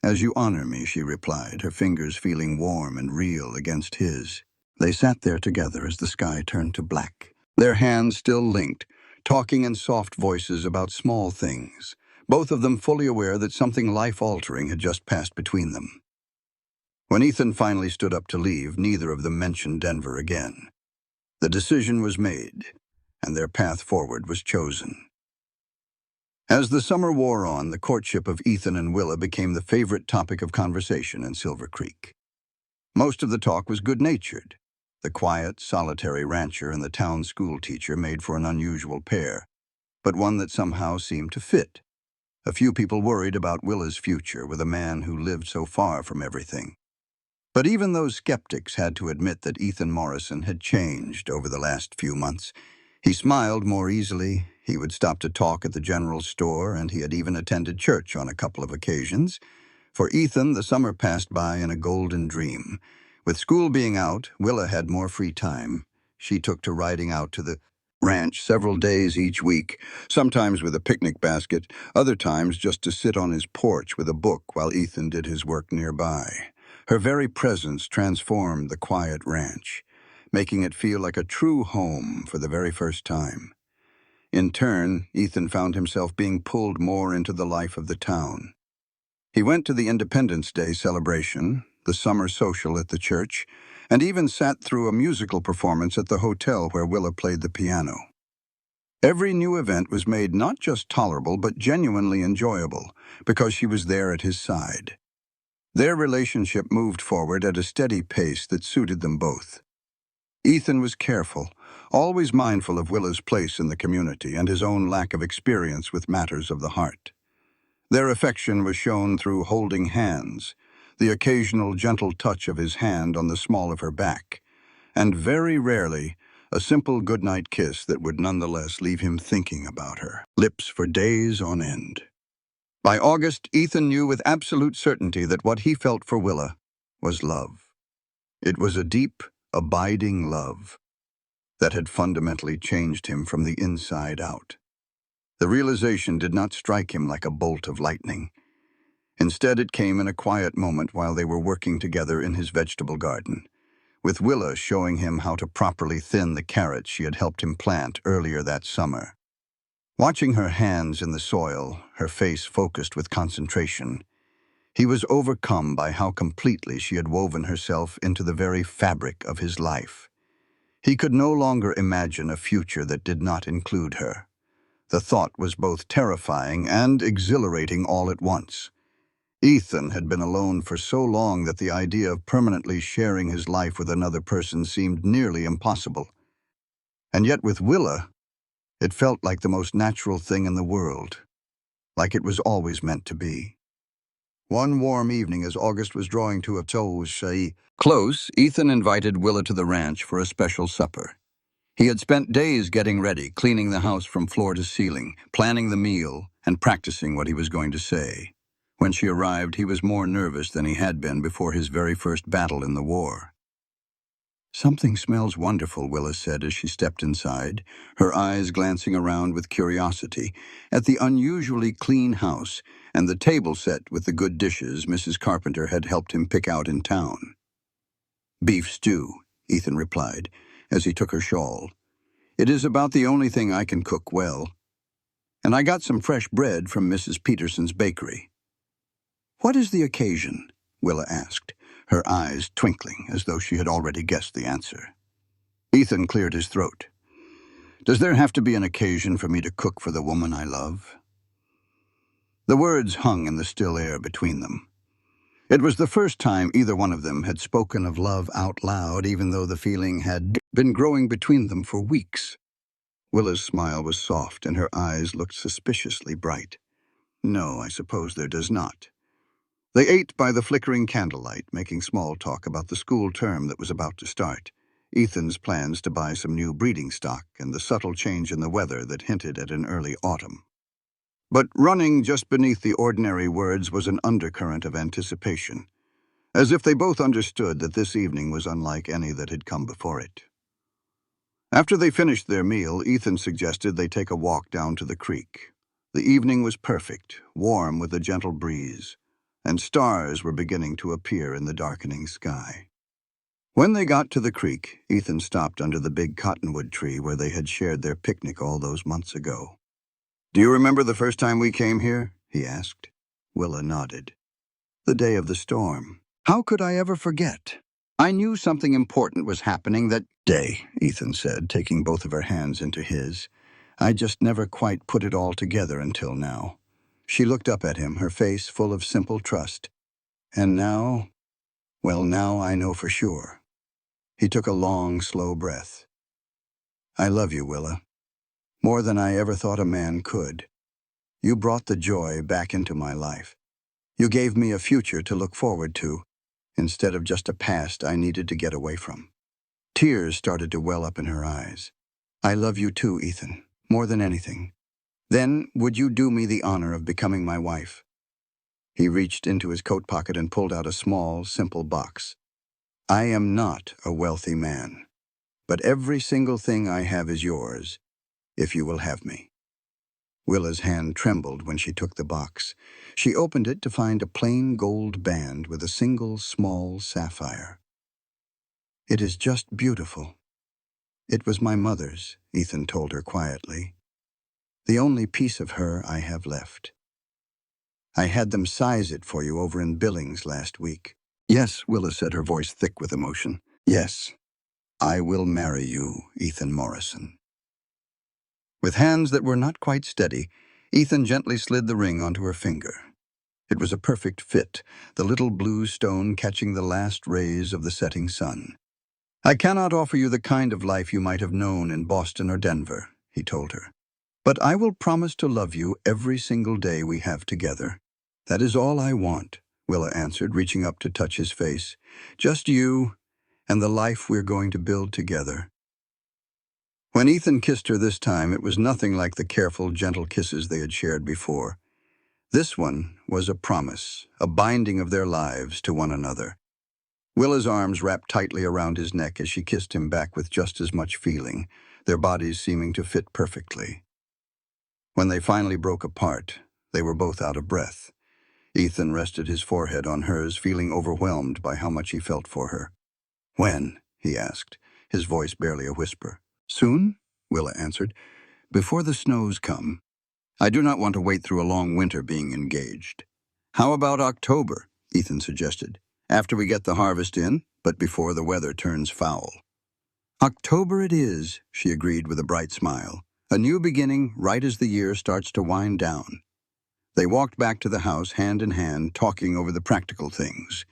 "As you honor me," she replied, her fingers feeling warm and real against his. They sat there together as the sky turned to black, their hands still linked, talking in soft voices about small things, both of them fully aware that something life-altering had just passed between them. When Ethan finally stood up to leave, neither of them mentioned Denver again. The decision was made, and their path forward was chosen. As the summer wore on, the courtship of Ethan and Willa became the favorite topic of conversation in Silver Creek. Most of the talk was good-natured. The quiet, solitary rancher and the town school teacher made for an unusual pair, but one that somehow seemed to fit. A few people worried about Willa's future with a man who lived so far from everything. But even those skeptics had to admit that Ethan Morrison had changed over the last few months. He smiled more easily, he would stop to talk at the general store, and he had even attended church on a couple of occasions. For Ethan, the summer passed by in a golden dream. With school being out, Willa had more free time. She took to riding out to the ranch several days each week, sometimes with a picnic basket, other times just to sit on his porch with a book while Ethan did his work nearby. Her very presence transformed the quiet ranch, making it feel like a true home for the very first time. In turn, Ethan found himself being pulled more into the life of the town. He went to the Independence Day celebration, the summer social at the church, and even sat through a musical performance at the hotel where Willa played the piano. Every new event was made not just tolerable but genuinely enjoyable, because she was there at his side. Their relationship moved forward at a steady pace that suited them both. Ethan was careful, always mindful of Willa's place in the community and his own lack of experience with matters of the heart. Their affection was shown through holding hands, the occasional gentle touch of his hand on the small of her back, and very rarely a simple goodnight kiss that would nonetheless leave him thinking about her lips for days on end. By August, Ethan knew with absolute certainty that what he felt for Willa was love. It was a deep, abiding love that had fundamentally changed him from the inside out. The realization did not strike him like a bolt of lightning. Instead, it came in a quiet moment while they were working together in his vegetable garden, with Willa showing him how to properly thin the carrots she had helped him plant earlier that summer. Watching her hands in the soil, her face focused with concentration, he was overcome by how completely she had woven herself into the very fabric of his life. He could no longer imagine a future that did not include her. The thought was both terrifying and exhilarating all at once. Ethan had been alone for so long that the idea of permanently sharing his life with another person seemed nearly impossible. And yet with Willa, it felt like the most natural thing in the world, like it was always meant to be. One warm evening as August was drawing to a close, Ethan invited Willa to the ranch for a special supper. He had spent days getting ready, cleaning the house from floor to ceiling, planning the meal, and practicing what he was going to say. When she arrived, he was more nervous than he had been before his very first battle in the war. "Something smells wonderful," Willa said as she stepped inside, her eyes glancing around with curiosity at the unusually clean house and the table set with the good dishes Mrs. Carpenter had helped him pick out in town. "Beef stew," Ethan replied as he took her shawl. "It is about the only thing I can cook well. And I got some fresh bread from Mrs. Peterson's bakery." "What is the occasion?" Willa asked, her eyes twinkling as though she had already guessed the answer. Ethan cleared his throat. "Does there have to be an occasion for me to cook for the woman I love?" The words hung in the still air between them. It was the first time either one of them had spoken of love out loud, even though the feeling had been growing between them for weeks. Willa's smile was soft and her eyes looked suspiciously bright. "No, I suppose there does not." They ate by the flickering candlelight, making small talk about the school term that was about to start, Ethan's plans to buy some new breeding stock, and the subtle change in the weather that hinted at an early autumn. But running just beneath the ordinary words was an undercurrent of anticipation, as if they both understood that this evening was unlike any that had come before it. After they finished their meal, Ethan suggested they take a walk down to the creek. The evening was perfect, warm with a gentle breeze, and stars were beginning to appear in the darkening sky. When they got to the creek, Ethan stopped under the big cottonwood tree where they had shared their picnic all those months ago. "Do you remember the first time we came here?" he asked. Willa nodded. "The day of the storm. How could I ever forget? I knew something important was happening that day," Ethan said, taking both of her hands into his. "I just never quite put it all together until now." She looked up at him, her face full of simple trust. "And now? Well, now I know for sure." He took a long, slow breath. "I love you, Willa. More than I ever thought a man could. You brought the joy back into my life. You gave me a future to look forward to, instead of just a past I needed to get away from." Tears started to well up in her eyes. "I love you too, Ethan, more than anything. Then, would you do me the honor of becoming my wife?" He reached into his coat pocket and pulled out a small, simple box. "I am not a wealthy man, but every single thing I have is yours, if you will have me." Willa's hand trembled when she took the box. She opened it to find a plain gold band with a single small sapphire. "It is just beautiful." "It was my mother's," Ethan told her quietly. "The only piece of her I have left. I had them size it for you over in Billings last week." "Yes," Willa said, her voice thick with emotion. "Yes, I will marry you, Ethan Morrison." With hands that were not quite steady, Ethan gently slid the ring onto her finger. It was a perfect fit, the little blue stone catching the last rays of the setting sun. "I cannot offer you the kind of life you might have known in Boston or Denver," he told her. "But I will promise to love you every single day we have together." "That is all I want," Willa answered, reaching up to touch his face. "Just you and the life we're going to build together." When Ethan kissed her this time, it was nothing like the careful, gentle kisses they had shared before. This one was a promise, a binding of their lives to one another. Willa's arms wrapped tightly around his neck as she kissed him back with just as much feeling, their bodies seeming to fit perfectly. When they finally broke apart, they were both out of breath. Ethan rested his forehead on hers, feeling overwhelmed by how much he felt for her. "When?" he asked, his voice barely a whisper. "Soon?" Willa answered. "Before the snows come. I do not want to wait through a long winter being engaged." "How about October?" Ethan suggested. "After we get the harvest in, but before the weather turns foul." "October it is," she agreed with a bright smile. "A new beginning right as the year starts to wind down." They walked back to the house hand in hand, talking over the practical things.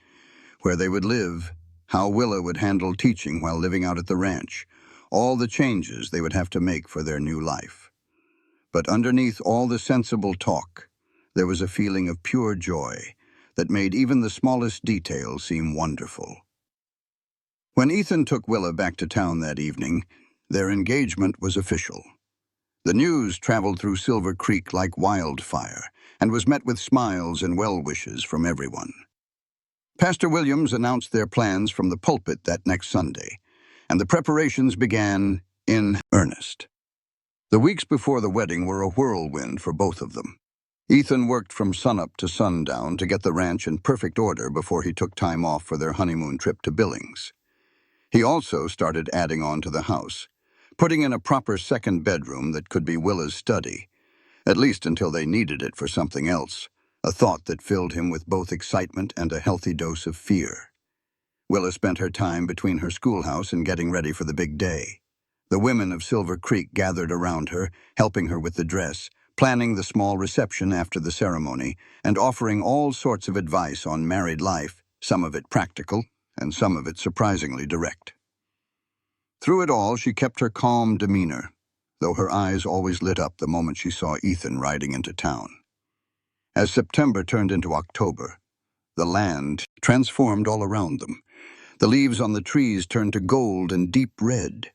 Where they would live, how Willa would handle teaching while living out at the ranch, all the changes they would have to make for their new life. But underneath all the sensible talk, there was a feeling of pure joy that made even the smallest detail seem wonderful. When Ethan took Willa back to town that evening, their engagement was official. The news traveled through Silver Creek like wildfire and was met with smiles and well-wishes from everyone. Pastor Williams announced their plans from the pulpit that next Sunday, and the preparations began in earnest. The weeks before the wedding were a whirlwind for both of them. Ethan worked from sunup to sundown to get the ranch in perfect order before he took time off for their honeymoon trip to Billings. He also started adding on to the house, putting in a proper second bedroom that could be Willa's study, at least until they needed it for something else, a thought that filled him with both excitement and a healthy dose of fear. Willa spent her time between her schoolhouse and getting ready for the big day. The women of Silver Creek gathered around her, helping her with the dress, planning the small reception after the ceremony, and offering all sorts of advice on married life, some of it practical, and some of it surprisingly direct. Through it all, she kept her calm demeanor, though her eyes always lit up the moment she saw Ethan riding into town. As September turned into October, the land transformed all around them. The leaves on the trees turned to gold and deep red.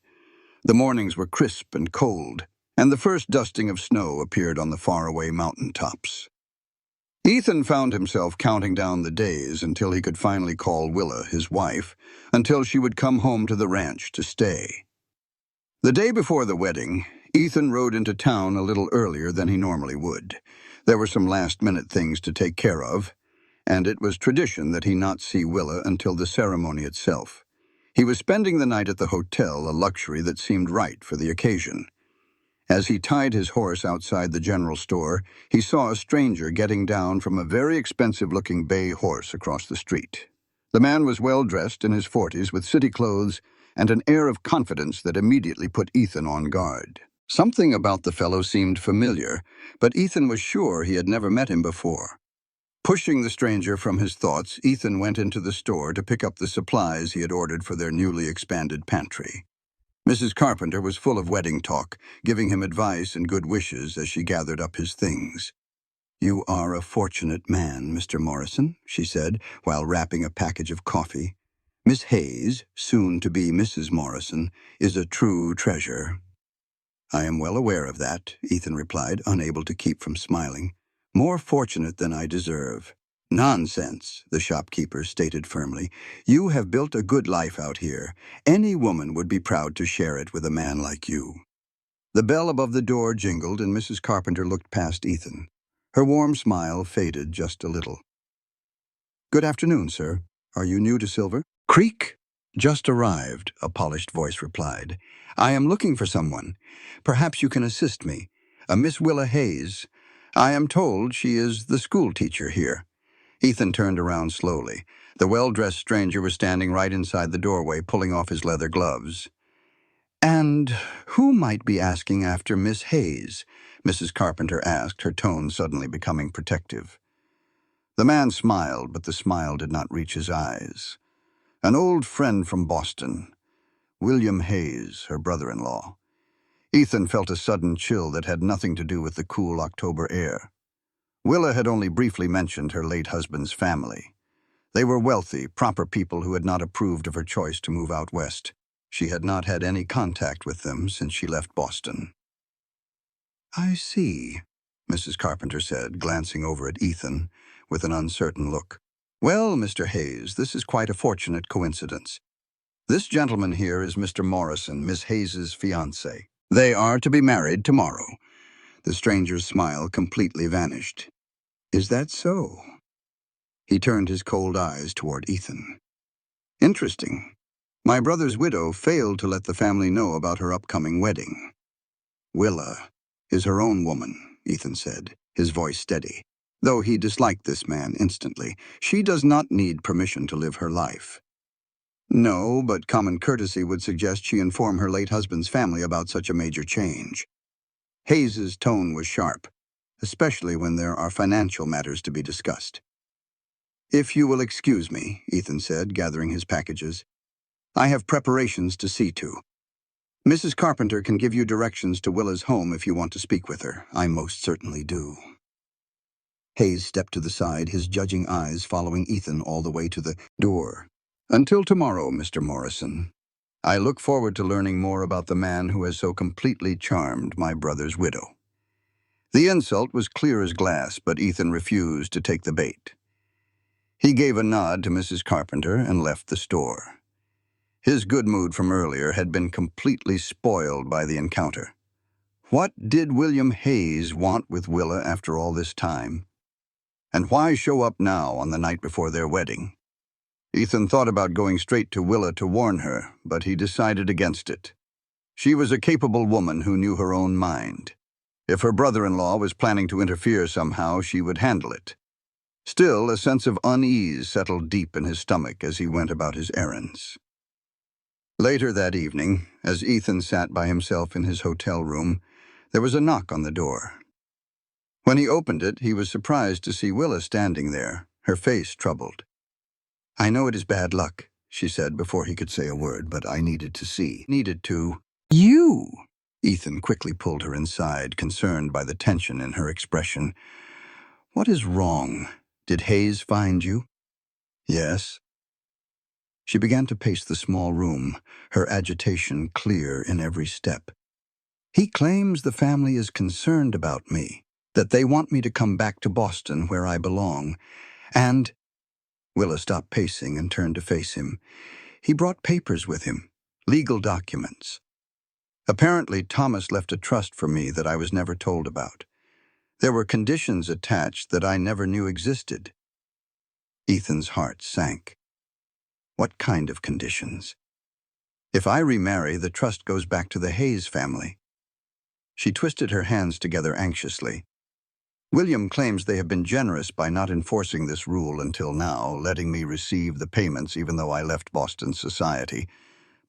The mornings were crisp and cold, and the first dusting of snow appeared on the faraway mountain tops. Ethan found himself counting down the days until he could finally call Willa his wife, until she would come home to the ranch to stay. The day before the wedding, Ethan rode into town a little earlier than he normally would. There were some last-minute things to take care of, and it was tradition that he not see Willa until the ceremony itself. He was spending the night at the hotel, a luxury that seemed right for the occasion. As he tied his horse outside the general store, he saw a stranger getting down from a very expensive-looking bay horse across the street. The man was well-dressed in his 40s with city clothes and an air of confidence that immediately put Ethan on guard. Something about the fellow seemed familiar, but Ethan was sure he had never met him before. Pushing the stranger from his thoughts, Ethan went into the store to pick up the supplies he had ordered for their newly expanded pantry. Mrs. Carpenter was full of wedding talk, giving him advice and good wishes as she gathered up his things. "You are a fortunate man, Mr. Morrison," she said, while wrapping a package of coffee. "Miss Hayes, soon to be Mrs. Morrison, is a true treasure." "I am well aware of that," Ethan replied, unable to keep from smiling. "More fortunate than I deserve." "Nonsense," the shopkeeper stated firmly. "You have built a good life out here. Any woman would be proud to share it with a man like you." The bell above the door jingled, and Mrs. Carpenter looked past Ethan. Her warm smile faded just a little. "Good afternoon, sir. Are you new to Silver Creek?" "Just arrived," a polished voice replied. "I am looking for someone. Perhaps you can assist me. A Miss Willa Hayes. I am told she is the school teacher here." Ethan turned around slowly. The well-dressed stranger was standing right inside the doorway, pulling off his leather gloves. "And who might be asking after Miss Hayes?" Mrs. Carpenter asked, her tone suddenly becoming protective. The man smiled, but the smile did not reach his eyes. "An old friend from Boston. William Hayes, her brother-in-law. Ethan felt a sudden chill that had nothing to do with the cool October air. Willa had only briefly mentioned her late husband's family. They were wealthy, proper people who had not approved of her choice to move out west. She had not had any contact with them since she left Boston. "I see," Mrs. Carpenter said, glancing over at Ethan with an uncertain look. "Well, Mr. Hayes, this is quite a fortunate coincidence. This gentleman here is Mr. Morrison, Miss Hayes's fiancé. They are to be married tomorrow." The stranger's smile completely vanished. "Is that so?" He turned his cold eyes toward Ethan. "Interesting. My brother's widow failed to let the family know about her upcoming wedding." "Willa is her own woman," Ethan said, his voice steady. Though he disliked this man instantly, she does not need permission to live her life. "No, but common courtesy would suggest she inform her late husband's family about such a major change." Hayes's tone was sharp, especially when there are financial matters to be discussed. "If you will excuse me," Ethan said, gathering his packages, "I have preparations to see to. Mrs. Carpenter can give you directions to Willa's home if you want to speak with her. I most certainly do." Hayes stepped to the side, his judging eyes following Ethan all the way to the door. "Until tomorrow, Mr. Morrison. I look forward to learning more about the man who has so completely charmed my brother's widow." The insult was clear as glass, but Ethan refused to take the bait. He gave a nod to Mrs. Carpenter and left the store. His good mood from earlier had been completely spoiled by the encounter. What did William Hayes want with Willa after all this time? And why show up now on the night before their wedding? Ethan thought about going straight to Willa to warn her, but he decided against it. She was a capable woman who knew her own mind. If her brother-in-law was planning to interfere somehow, she would handle it. Still, a sense of unease settled deep in his stomach as he went about his errands. Later that evening, as Ethan sat by himself in his hotel room, there was a knock on the door. When he opened it, he was surprised to see Willa standing there, her face troubled. "I know it is bad luck," she said before he could say a word, "but I needed to see." "Needed to—" "You!" Ethan quickly pulled her inside, concerned by the tension in her expression. "What is wrong? Did Hayes find you?" "Yes." She began to pace the small room, her agitation clear in every step. "He claims the family is concerned about me, that they want me to come back to Boston where I belong, and—" Willa stopped pacing and turned to face him. "He brought papers with him, legal documents. Apparently, Thomas left a trust for me that I was never told about. There were conditions attached that I never knew existed." Ethan's heart sank. What kind of conditions? "If I remarry, the trust goes back to the Hayes family." She twisted her hands together anxiously. "William claims they have been generous by not enforcing this rule until now, letting me receive the payments even though I left Boston society.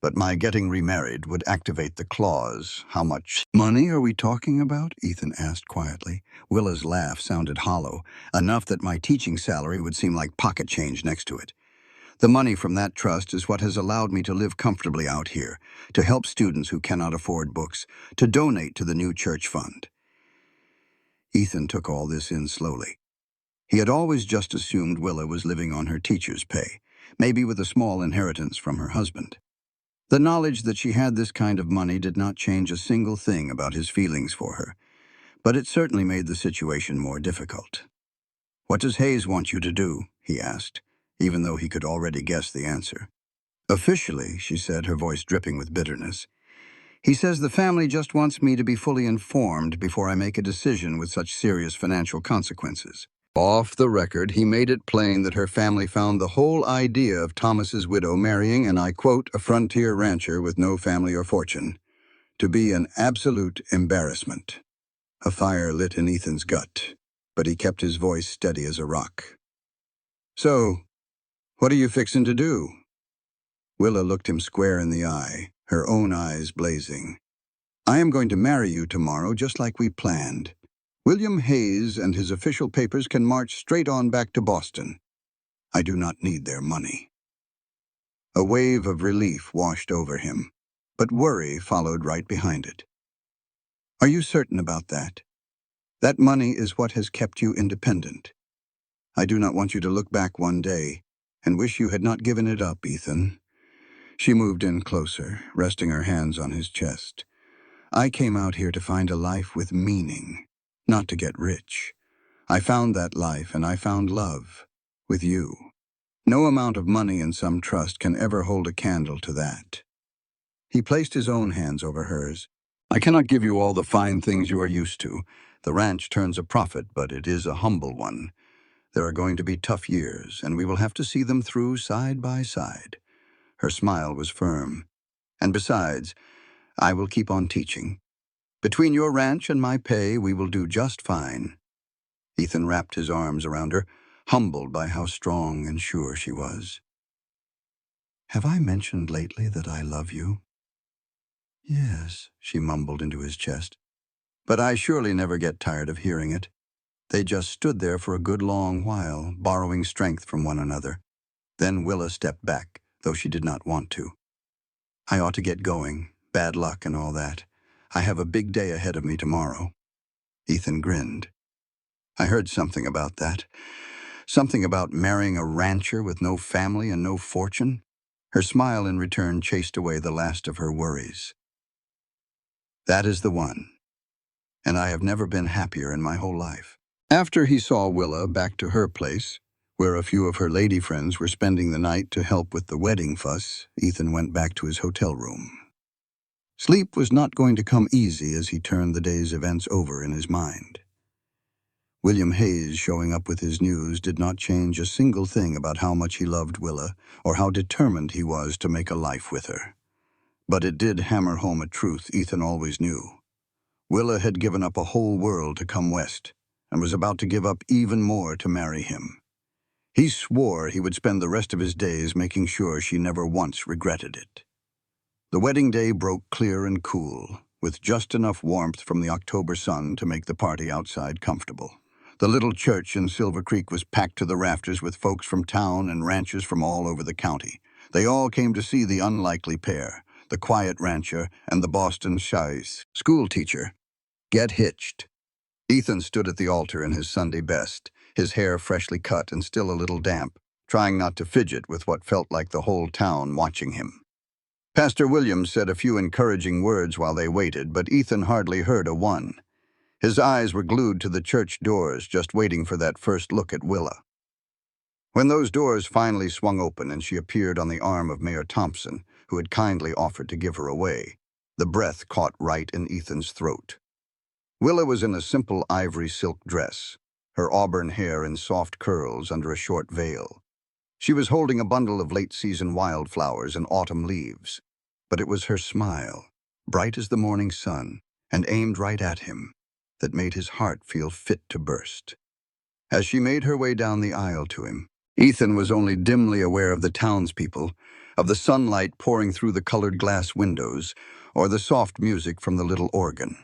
But my getting remarried would activate the clause. How much money are we talking about?" Ethan asked quietly. Willa's laugh sounded hollow, enough that my teaching salary would seem like pocket change next to it. "The money from that trust is what has allowed me to live comfortably out here, to help students who cannot afford books, to donate to the new church fund." Ethan took all this in slowly. He had always just assumed Willa was living on her teacher's pay, maybe with a small inheritance from her husband. The knowledge that she had this kind of money did not change a single thing about his feelings for her, but it certainly made the situation more difficult. "What does Hayes want you to do?" he asked, even though he could already guess the answer. "Officially," she said, her voice dripping with bitterness, "he says the family just wants me to be fully informed before I make a decision with such serious financial consequences." Off the record, he made it plain that her family found the whole idea of Thomas's widow marrying, and I quote, "a frontier rancher with no family or fortune," to be an absolute embarrassment. A fire lit in Ethan's gut, but he kept his voice steady as a rock. "So, what are you fixin' to do?" Willa looked him square in the eye, her own eyes blazing. "I am going to marry you tomorrow, just like we planned. William Hayes and his official papers can march straight on back to Boston. I do not need their money." A wave of relief washed over him. But worry followed right behind it. Are you certain about that? That money is what has kept you independent. I do not want you to look back one day and wish you had not given it up, Ethan. She moved in closer, resting her hands on his chest. I came out here to find a life with meaning, not to get rich. I found that life, and I found love with you. No amount of money and some trust can ever hold a candle to that. He placed his own hands over hers. I cannot give you all the fine things you are used to. The ranch turns a profit, but it is a humble one. There are going to be tough years, and we will have to see them through side by side. Her smile was firm. And besides, I will keep on teaching. Between your ranch and my pay, we will do just fine. Ethan wrapped his arms around her, humbled by how strong and sure she was. Have I mentioned lately that I love you? Yes, she mumbled into his chest. But I surely never get tired of hearing it. They just stood there for a good long while, borrowing strength from one another. Then Willa stepped back, though she did not want to. I ought to get going. Bad luck and all that. I have a big day ahead of me tomorrow. Ethan grinned. I heard something about that. Something about marrying a rancher with no family and no fortune. Her smile in return chased away the last of her worries. That is the one. And I have never been happier in my whole life. After he saw Willa back to her place, where a few of her lady friends were spending the night to help with the wedding fuss, Ethan went back to his hotel room. Sleep was not going to come easy as he turned the day's events over in his mind. William Hayes showing up with his news did not change a single thing about how much he loved Willa or how determined he was to make a life with her. But it did hammer home a truth Ethan always knew. Willa had given up a whole world to come west and was about to give up even more to marry him. He swore he would spend the rest of his days making sure she never once regretted it. The wedding day broke clear and cool, with just enough warmth from the October sun to make the party outside comfortable. The little church in Silver Creek was packed to the rafters with folks from town and ranchers from all over the county. They all came to see the unlikely pair, the quiet rancher and the Boston Shies school teacher, get hitched. Ethan stood at the altar in his Sunday best, his hair freshly cut and still a little damp, trying not to fidget with what felt like the whole town watching him. Pastor Williams said a few encouraging words while they waited, but Ethan hardly heard a one. His eyes were glued to the church doors, just waiting for that first look at Willa. When those doors finally swung open and she appeared on the arm of Mayor Thompson, who had kindly offered to give her away, the breath caught right in Ethan's throat. Willa was in a simple ivory silk dress, her auburn hair in soft curls under a short veil. She was holding a bundle of late-season wildflowers and autumn leaves, but it was her smile, bright as the morning sun, and aimed right at him, that made his heart feel fit to burst. As she made her way down the aisle to him, Ethan was only dimly aware of the townspeople, of the sunlight pouring through the colored glass windows, or the soft music from the little organ.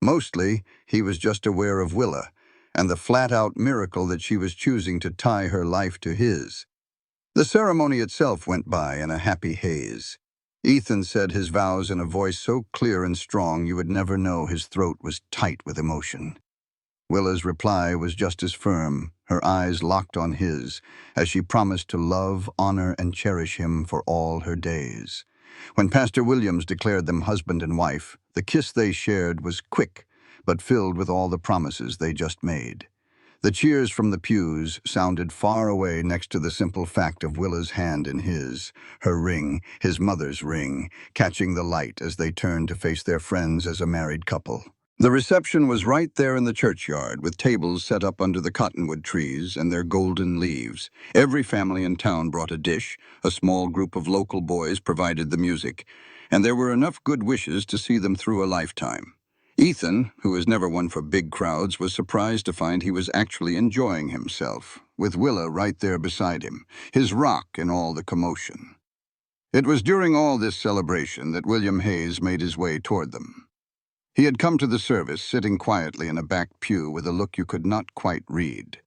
Mostly, he was just aware of Willa, and the flat-out miracle that she was choosing to tie her life to his. The ceremony itself went by in a happy haze. Ethan said his vows in a voice so clear and strong you would never know his throat was tight with emotion. Willa's reply was just as firm, her eyes locked on his, as she promised to love, honor, and cherish him for all her days. When Pastor Williams declared them husband and wife, the kiss they shared was quick, but filled with all the promises they just made. The cheers from the pews sounded far away next to the simple fact of Willa's hand in his, her ring, his mother's ring, catching the light as they turned to face their friends as a married couple. The reception was right there in the churchyard, with tables set up under the cottonwood trees and their golden leaves. Every family in town brought a dish, a small group of local boys provided the music, and there were enough good wishes to see them through a lifetime. Ethan, who was never one for big crowds, was surprised to find he was actually enjoying himself, with Willa right there beside him, his rock in all the commotion. It was during all this celebration that William Hayes made his way toward them. He had come to the service, sitting quietly in a back pew with a look you could not quite read.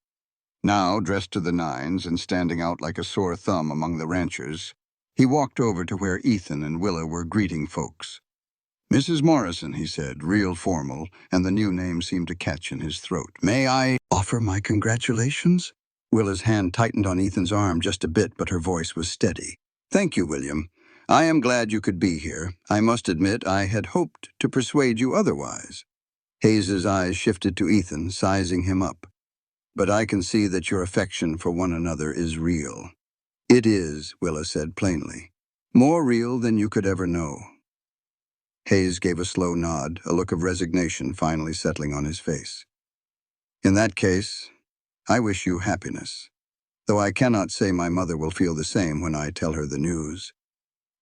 Now, dressed to the nines and standing out like a sore thumb among the ranchers, He walked over to where Ethan and Willa were greeting folks. "Mrs. Morrison," he said, real formal, and the new name seemed to catch in his throat. "May I offer my congratulations?" Willa's hand tightened on Ethan's arm just a bit, but her voice was steady. "Thank you, William. I am glad you could be here. I must admit I had hoped to persuade you otherwise." Hayes's eyes shifted to Ethan, sizing him up. "But I can see that your affection for one another is real." "It is," Willa said plainly. "More real than you could ever know." Hayes gave a slow nod, a look of resignation finally settling on his face. "In that case, I wish you happiness, though I cannot say my mother will feel the same when I tell her the news."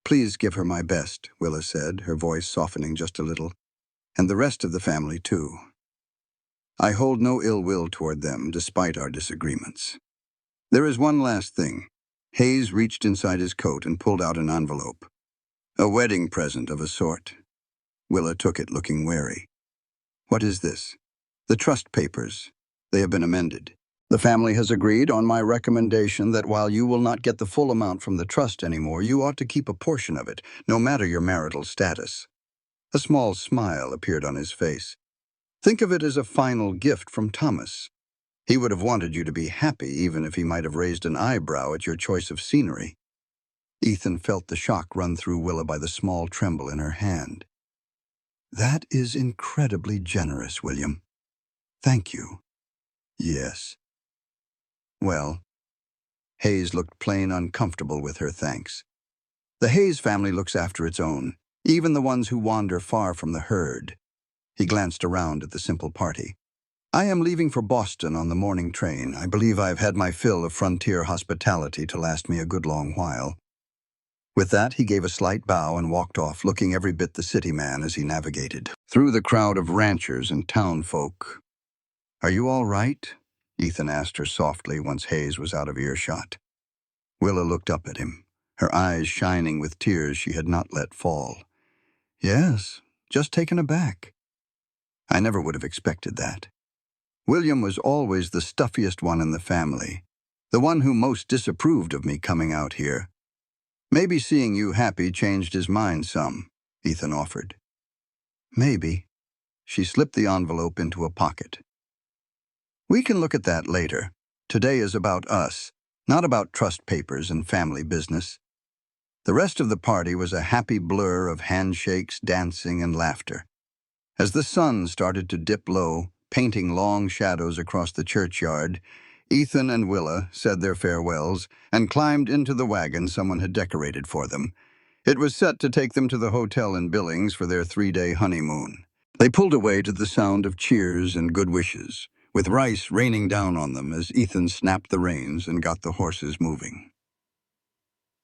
"Please give her my best," Willa said, her voice softening just a little. "And the rest of the family, too. I hold no ill will toward them, despite our disagreements. There is one last thing." Hayes reached inside his coat and pulled out an envelope. "A wedding present of a sort." Willa took it, looking wary. "What is this?" "The trust papers. They have been amended. The family has agreed on my recommendation that while you will not get the full amount from the trust anymore, you ought to keep a portion of it, no matter your marital status." A small smile appeared on his face. "Think of it as a final gift from Thomas. He would have wanted you to be happy, even if he might have raised an eyebrow at your choice of scenery." Ethan felt the shock run through Willa by the small tremble in her hand. "That is incredibly generous, William. Thank you." "Yes." "Well," Hayes looked plain uncomfortable with her thanks. "The Hayes family looks after its own, even the ones who wander far from the herd." He glanced around at the simple party. "I am leaving for Boston on the morning train. I believe I've had my fill of frontier hospitality to last me a good long while." With that, he gave a slight bow and walked off, looking every bit the city man as he navigated through the crowd of ranchers and townfolk. "Are you all right?" Ethan asked her softly once Hayes was out of earshot. Willa looked up at him, her eyes shining with tears she had not let fall. "Yes, just taken aback. I never would have expected that. William was always the stuffiest one in the family, the one who most disapproved of me coming out here. Maybe seeing you happy changed his mind some," Ethan offered. "Maybe." She slipped the envelope into a pocket. "We can look at that later. Today is about us, not about trust papers and family business." The rest of the party was a happy blur of handshakes, dancing, and laughter. As the sun started to dip low, painting long shadows across the churchyard, Ethan and Willa said their farewells and climbed into the wagon someone had decorated for them. It was set to take them to the hotel in Billings for their 3-day honeymoon. They pulled away to the sound of cheers and good wishes, with rice raining down on them as Ethan snapped the reins and got the horses moving.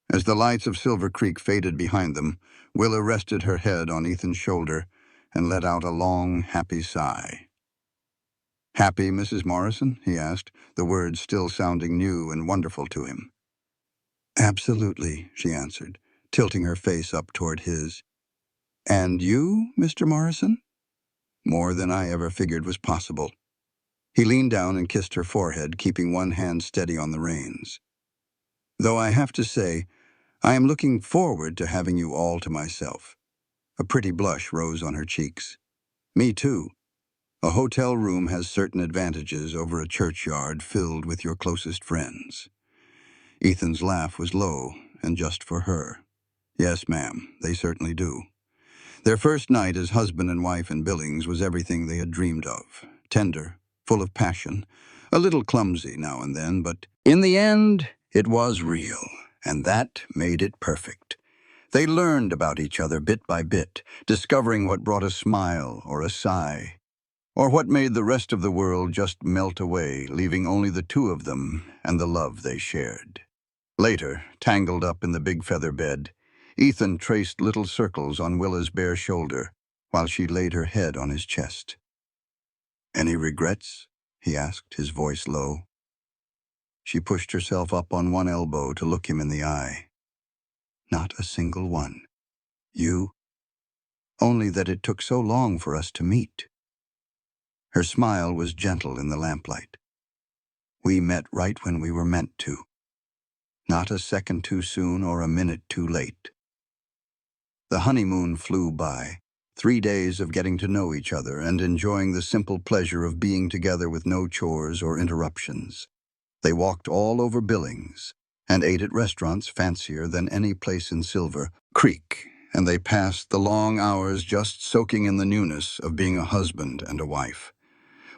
As the lights of Silver Creek faded behind them, Willa rested her head on Ethan's shoulder and let out a long, happy sigh. "Happy, Mrs. Morrison?" he asked, the words still sounding new and wonderful to him. "Absolutely," she answered, tilting her face up toward his. "And you, Mr. Morrison?" "More than I ever figured was possible." He leaned down and kissed her forehead, keeping one hand steady on the reins. "Though I have to say, I am looking forward to having you all to myself." A pretty blush rose on her cheeks. "Me too. A hotel room has certain advantages over a churchyard filled with your closest friends." Ethan's laugh was low and just for her. "Yes, ma'am, they certainly do." Their first night as husband and wife in Billings was everything they had dreamed of. Tender, full of passion, a little clumsy now and then, but in the end, it was real, and that made it perfect. They learned about each other bit by bit, discovering what brought a smile or a sigh, or what made the rest of the world just melt away, leaving only the two of them and the love they shared. Later, tangled up in the big feather bed, Ethan traced little circles on Willa's bare shoulder while she laid her head on his chest. "Any regrets?" he asked, his voice low. She pushed herself up on one elbow to look him in the eye. "Not a single one. You? Only that it took so long for us to meet." Her smile was gentle in the lamplight. "We met right when we were meant to." not a second too soon or a minute too late. The honeymoon flew by, 3 days of getting to know each other and enjoying the simple pleasure of being together with no chores or interruptions. They walked all over Billings and ate at restaurants fancier than any place in Silver Creek, and they passed the long hours just soaking in the newness of being a husband and a wife.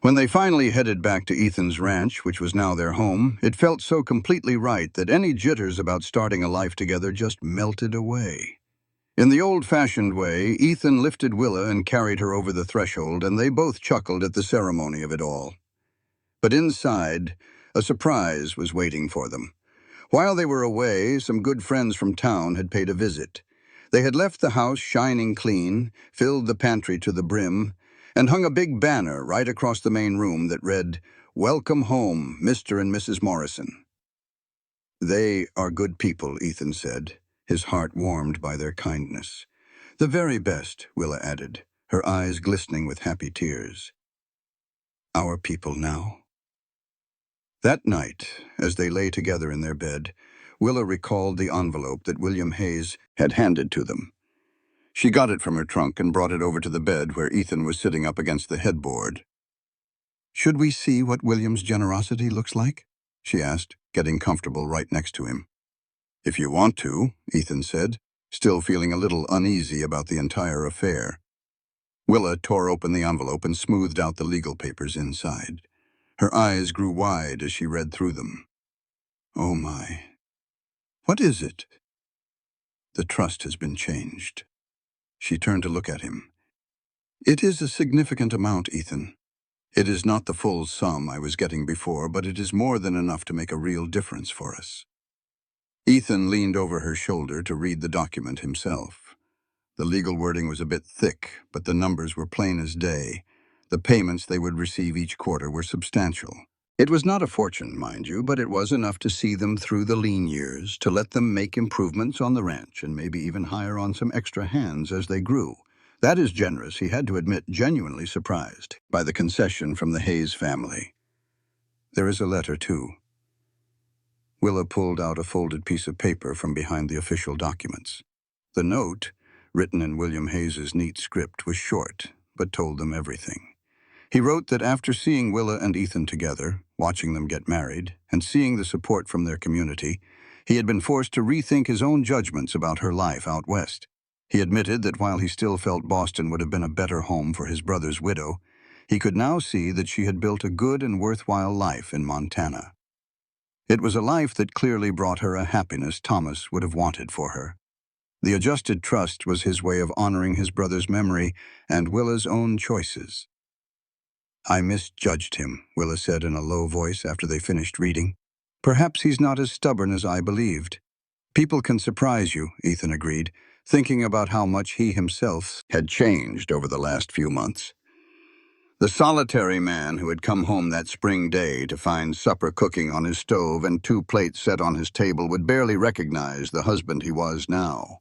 When they finally headed back to Ethan's ranch, which was now their home, it felt so completely right that any jitters about starting a life together just melted away. In the old-fashioned way, Ethan lifted Willa and carried her over the threshold, and they both chuckled at the ceremony of it all. But inside, a surprise was waiting for them. While they were away, some good friends from town had paid a visit. They had left the house shining clean, filled the pantry to the brim, and hung a big banner right across the main room that read, "Welcome home, Mr. and Mrs. Morrison." "They are good people," Ethan said, his heart warmed by their kindness. "The very best," Willa added, her eyes glistening with happy tears. "Our people now?" That night, as they lay together in their bed, Willa recalled the envelope that William Hayes had handed to them. She got it from her trunk and brought it over to the bed where Ethan was sitting up against the headboard. "Should we see what William's generosity looks like?" she asked, getting comfortable right next to him. "If you want to," Ethan said, still feeling a little uneasy about the entire affair. Willa tore open the envelope and smoothed out the legal papers inside. Her eyes grew wide as she read through them. "Oh my. What is it?" "The trust has been changed." She turned to look at him. "It is a significant amount, Ethan. It is not the full sum I was getting before, but it is more than enough to make a real difference for us." Ethan leaned over her shoulder to read the document himself. The legal wording was a bit thick, but the numbers were plain as day. The payments they would receive each quarter were substantial. It was not a fortune, mind you, but it was enough to see them through the lean years, to let them make improvements on the ranch and maybe even hire on some extra hands as they grew. That is generous, he had to admit, genuinely surprised by the concession from the Hayes family. "There is a letter, too." Willa pulled out a folded piece of paper from behind the official documents. The note, written in William Hayes's neat script, was short, but told them everything. He wrote that after seeing Willa and Ethan together, watching them get married, and seeing the support from their community, he had been forced to rethink his own judgments about her life out west. He admitted that while he still felt Boston would have been a better home for his brother's widow, he could now see that she had built a good and worthwhile life in Montana. It was a life that clearly brought her a happiness Thomas would have wanted for her. The adjusted trust was his way of honoring his brother's memory and Willa's own choices. "I misjudged him," Willa said in a low voice after they finished reading. "Perhaps he's not as stubborn as I believed." "People can surprise you," Ethan agreed, thinking about how much he himself had changed over the last few months. The solitary man who had come home that spring day to find supper cooking on his stove and 2 plates set on his table would barely recognize the husband he was now.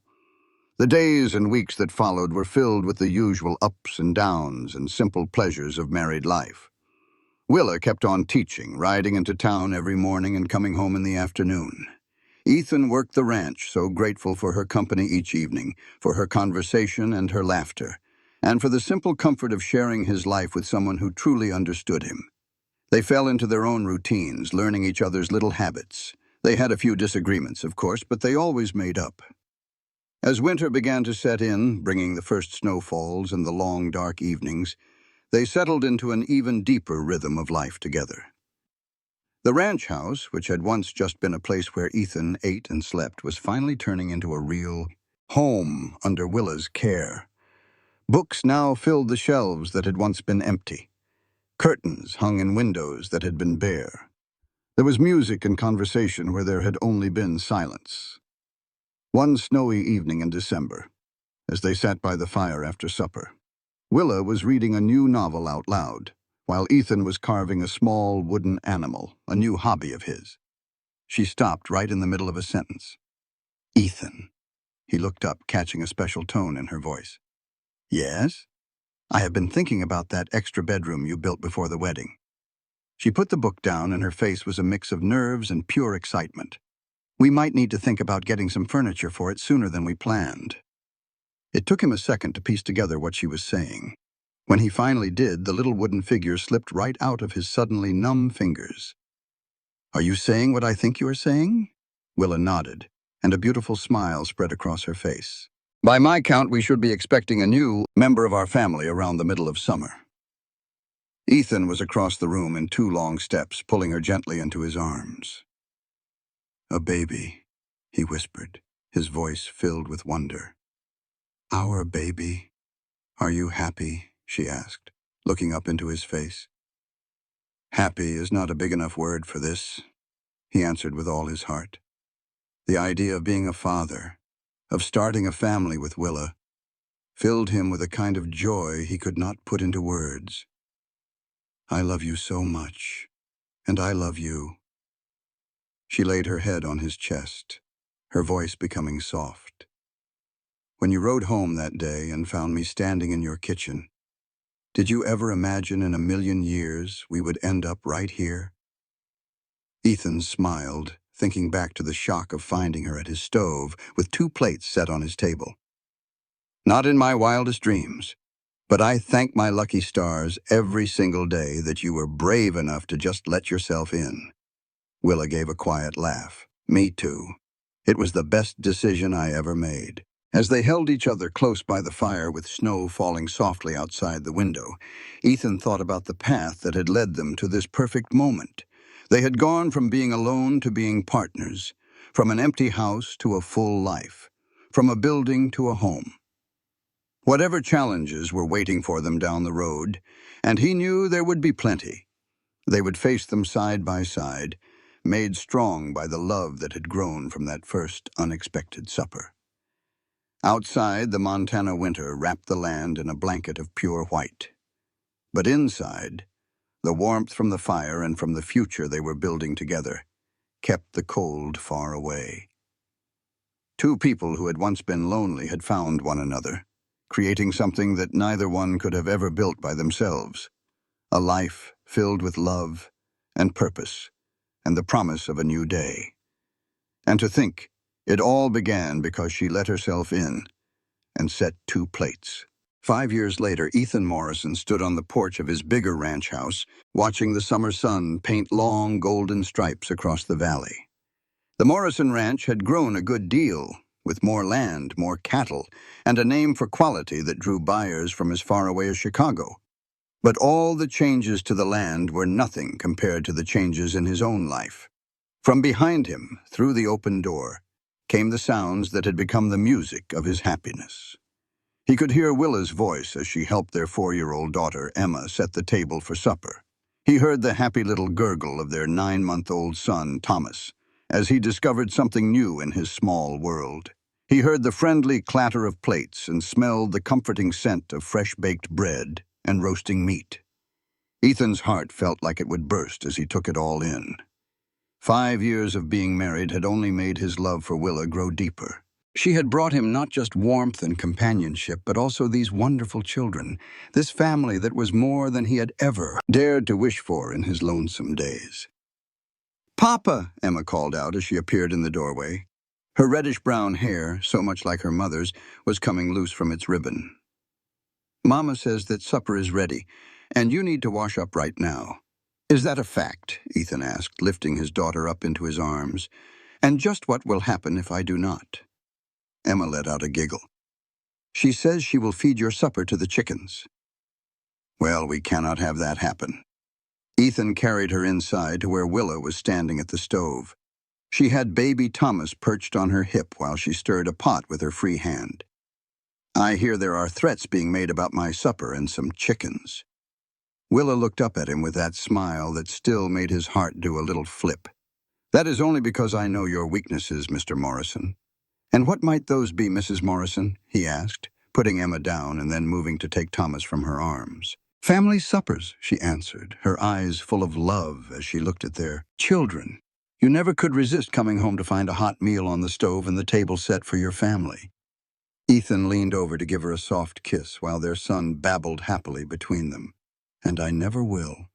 The days and weeks that followed were filled with the usual ups and downs and simple pleasures of married life. Willa kept on teaching, riding into town every morning and coming home in the afternoon. Ethan worked the ranch, so grateful for her company each evening, for her conversation and her laughter, and for the simple comfort of sharing his life with someone who truly understood him. They fell into their own routines, learning each other's little habits. They had a few disagreements, of course, but they always made up. As winter began to set in, bringing the first snowfalls and the long, dark evenings, they settled into an even deeper rhythm of life together. The ranch house, which had once just been a place where Ethan ate and slept, was finally turning into a real home under Willa's care. Books now filled the shelves that had once been empty. Curtains hung in windows that had been bare. There was music and conversation where there had only been silence. One snowy evening in December, as they sat by the fire after supper, Willa was reading a new novel out loud, while Ethan was carving a small wooden animal, a new hobby of his. She stopped right in the middle of a sentence. "Ethan." He looked up, catching a special tone in her voice. "Yes? I have been thinking about that extra bedroom you built before the wedding." She put the book down, and her face was a mix of nerves and pure excitement. We might need to think about getting some furniture for it sooner than we planned." It took him a second to piece together what she was saying. When he finally did, the little wooden figure slipped right out of his suddenly numb fingers. "Are you saying what I think you are saying?" Willa nodded, and a beautiful smile spread across her face. "By my count, we should be expecting a new member of our family around the middle of summer." Ethan was across the room in 2 long steps, pulling her gently into his arms. "A baby," he whispered, his voice filled with wonder. "Our baby. Are you happy?" she asked, looking up into his face. "Happy is not a big enough word for this," he answered with all his heart. The idea of being a father, of starting a family with Willa, filled him with a kind of joy he could not put into words. "I love you so much, and I love you." She laid her head on his chest, her voice becoming soft. "When you rode home that day and found me standing in your kitchen, did you ever imagine in a million years we would end up right here?" Ethan smiled, thinking back to the shock of finding her at his stove with 2 plates set on his table. "Not in my wildest dreams. But I thank my lucky stars every single day that you were brave enough to just let yourself in." Willa gave a quiet laugh. "Me too. It was the best decision I ever made." As they held each other close by the fire with snow falling softly outside the window, Ethan thought about the path that had led them to this perfect moment. They had gone from being alone to being partners, from an empty house to a full life, from a building to a home. Whatever challenges were waiting for them down the road, and he knew there would be plenty, they would face them side by side, made strong by the love that had grown from that first unexpected supper. Outside, the Montana winter wrapped the land in a blanket of pure white. But inside, the warmth from the fire and from the future they were building together kept the cold far away. 2 people who had once been lonely had found one another, creating something that neither one could have ever built by themselves, a life filled with love and purpose and the promise of a new day. And to think, it all began because she let herself in and set 2 plates. 5 years later, Ethan Morrison stood on the porch of his bigger ranch house, watching the summer sun paint long golden stripes across the valley. The Morrison Ranch had grown a good deal, with more land, more cattle, and a name for quality that drew buyers from as far away as Chicago. But all the changes to the land were nothing compared to the changes in his own life. From behind him, through the open door, came the sounds that had become the music of his happiness. He could hear Willa's voice as she helped their 4-year-old daughter, Emma, set the table for supper. He heard the happy little gurgle of their 9-month-old son, Thomas, as he discovered something new in his small world. He heard the friendly clatter of plates and smelled the comforting scent of fresh-baked bread and roasting meat. Ethan's heart felt like it would burst as he took it all in. 5 years of being married had only made his love for Willa grow deeper. She had brought him not just warmth and companionship, but also these wonderful children, this family that was more than he had ever dared to wish for in his lonesome days. "Papa," Emma called out as she appeared in the doorway. Her reddish-brown hair, so much like her mother's, was coming loose from its ribbon. "Mama says that supper is ready, and you need to wash up right now." "Is that a fact?" Ethan asked, lifting his daughter up into his arms. "And just what will happen if I do not?" Emma let out a giggle. "She says she will feed your supper to the chickens." "Well, we cannot have that happen." Ethan carried her inside to where Willa was standing at the stove. She had baby Thomas perched on her hip while she stirred a pot with her free hand. "I hear there are threats being made about my supper and some chickens." Willa looked up at him with that smile that still made his heart do a little flip. "That is only because I know your weaknesses, Mr. Morrison." "And what might those be, Mrs. Morrison?" he asked, putting Emma down and then moving to take Thomas from her arms. "Family suppers," she answered, her eyes full of love as she looked at their children. "You never could resist coming home to find a hot meal on the stove and the table set for your family." Ethan leaned over to give her a soft kiss while their son babbled happily between them. "And I never will."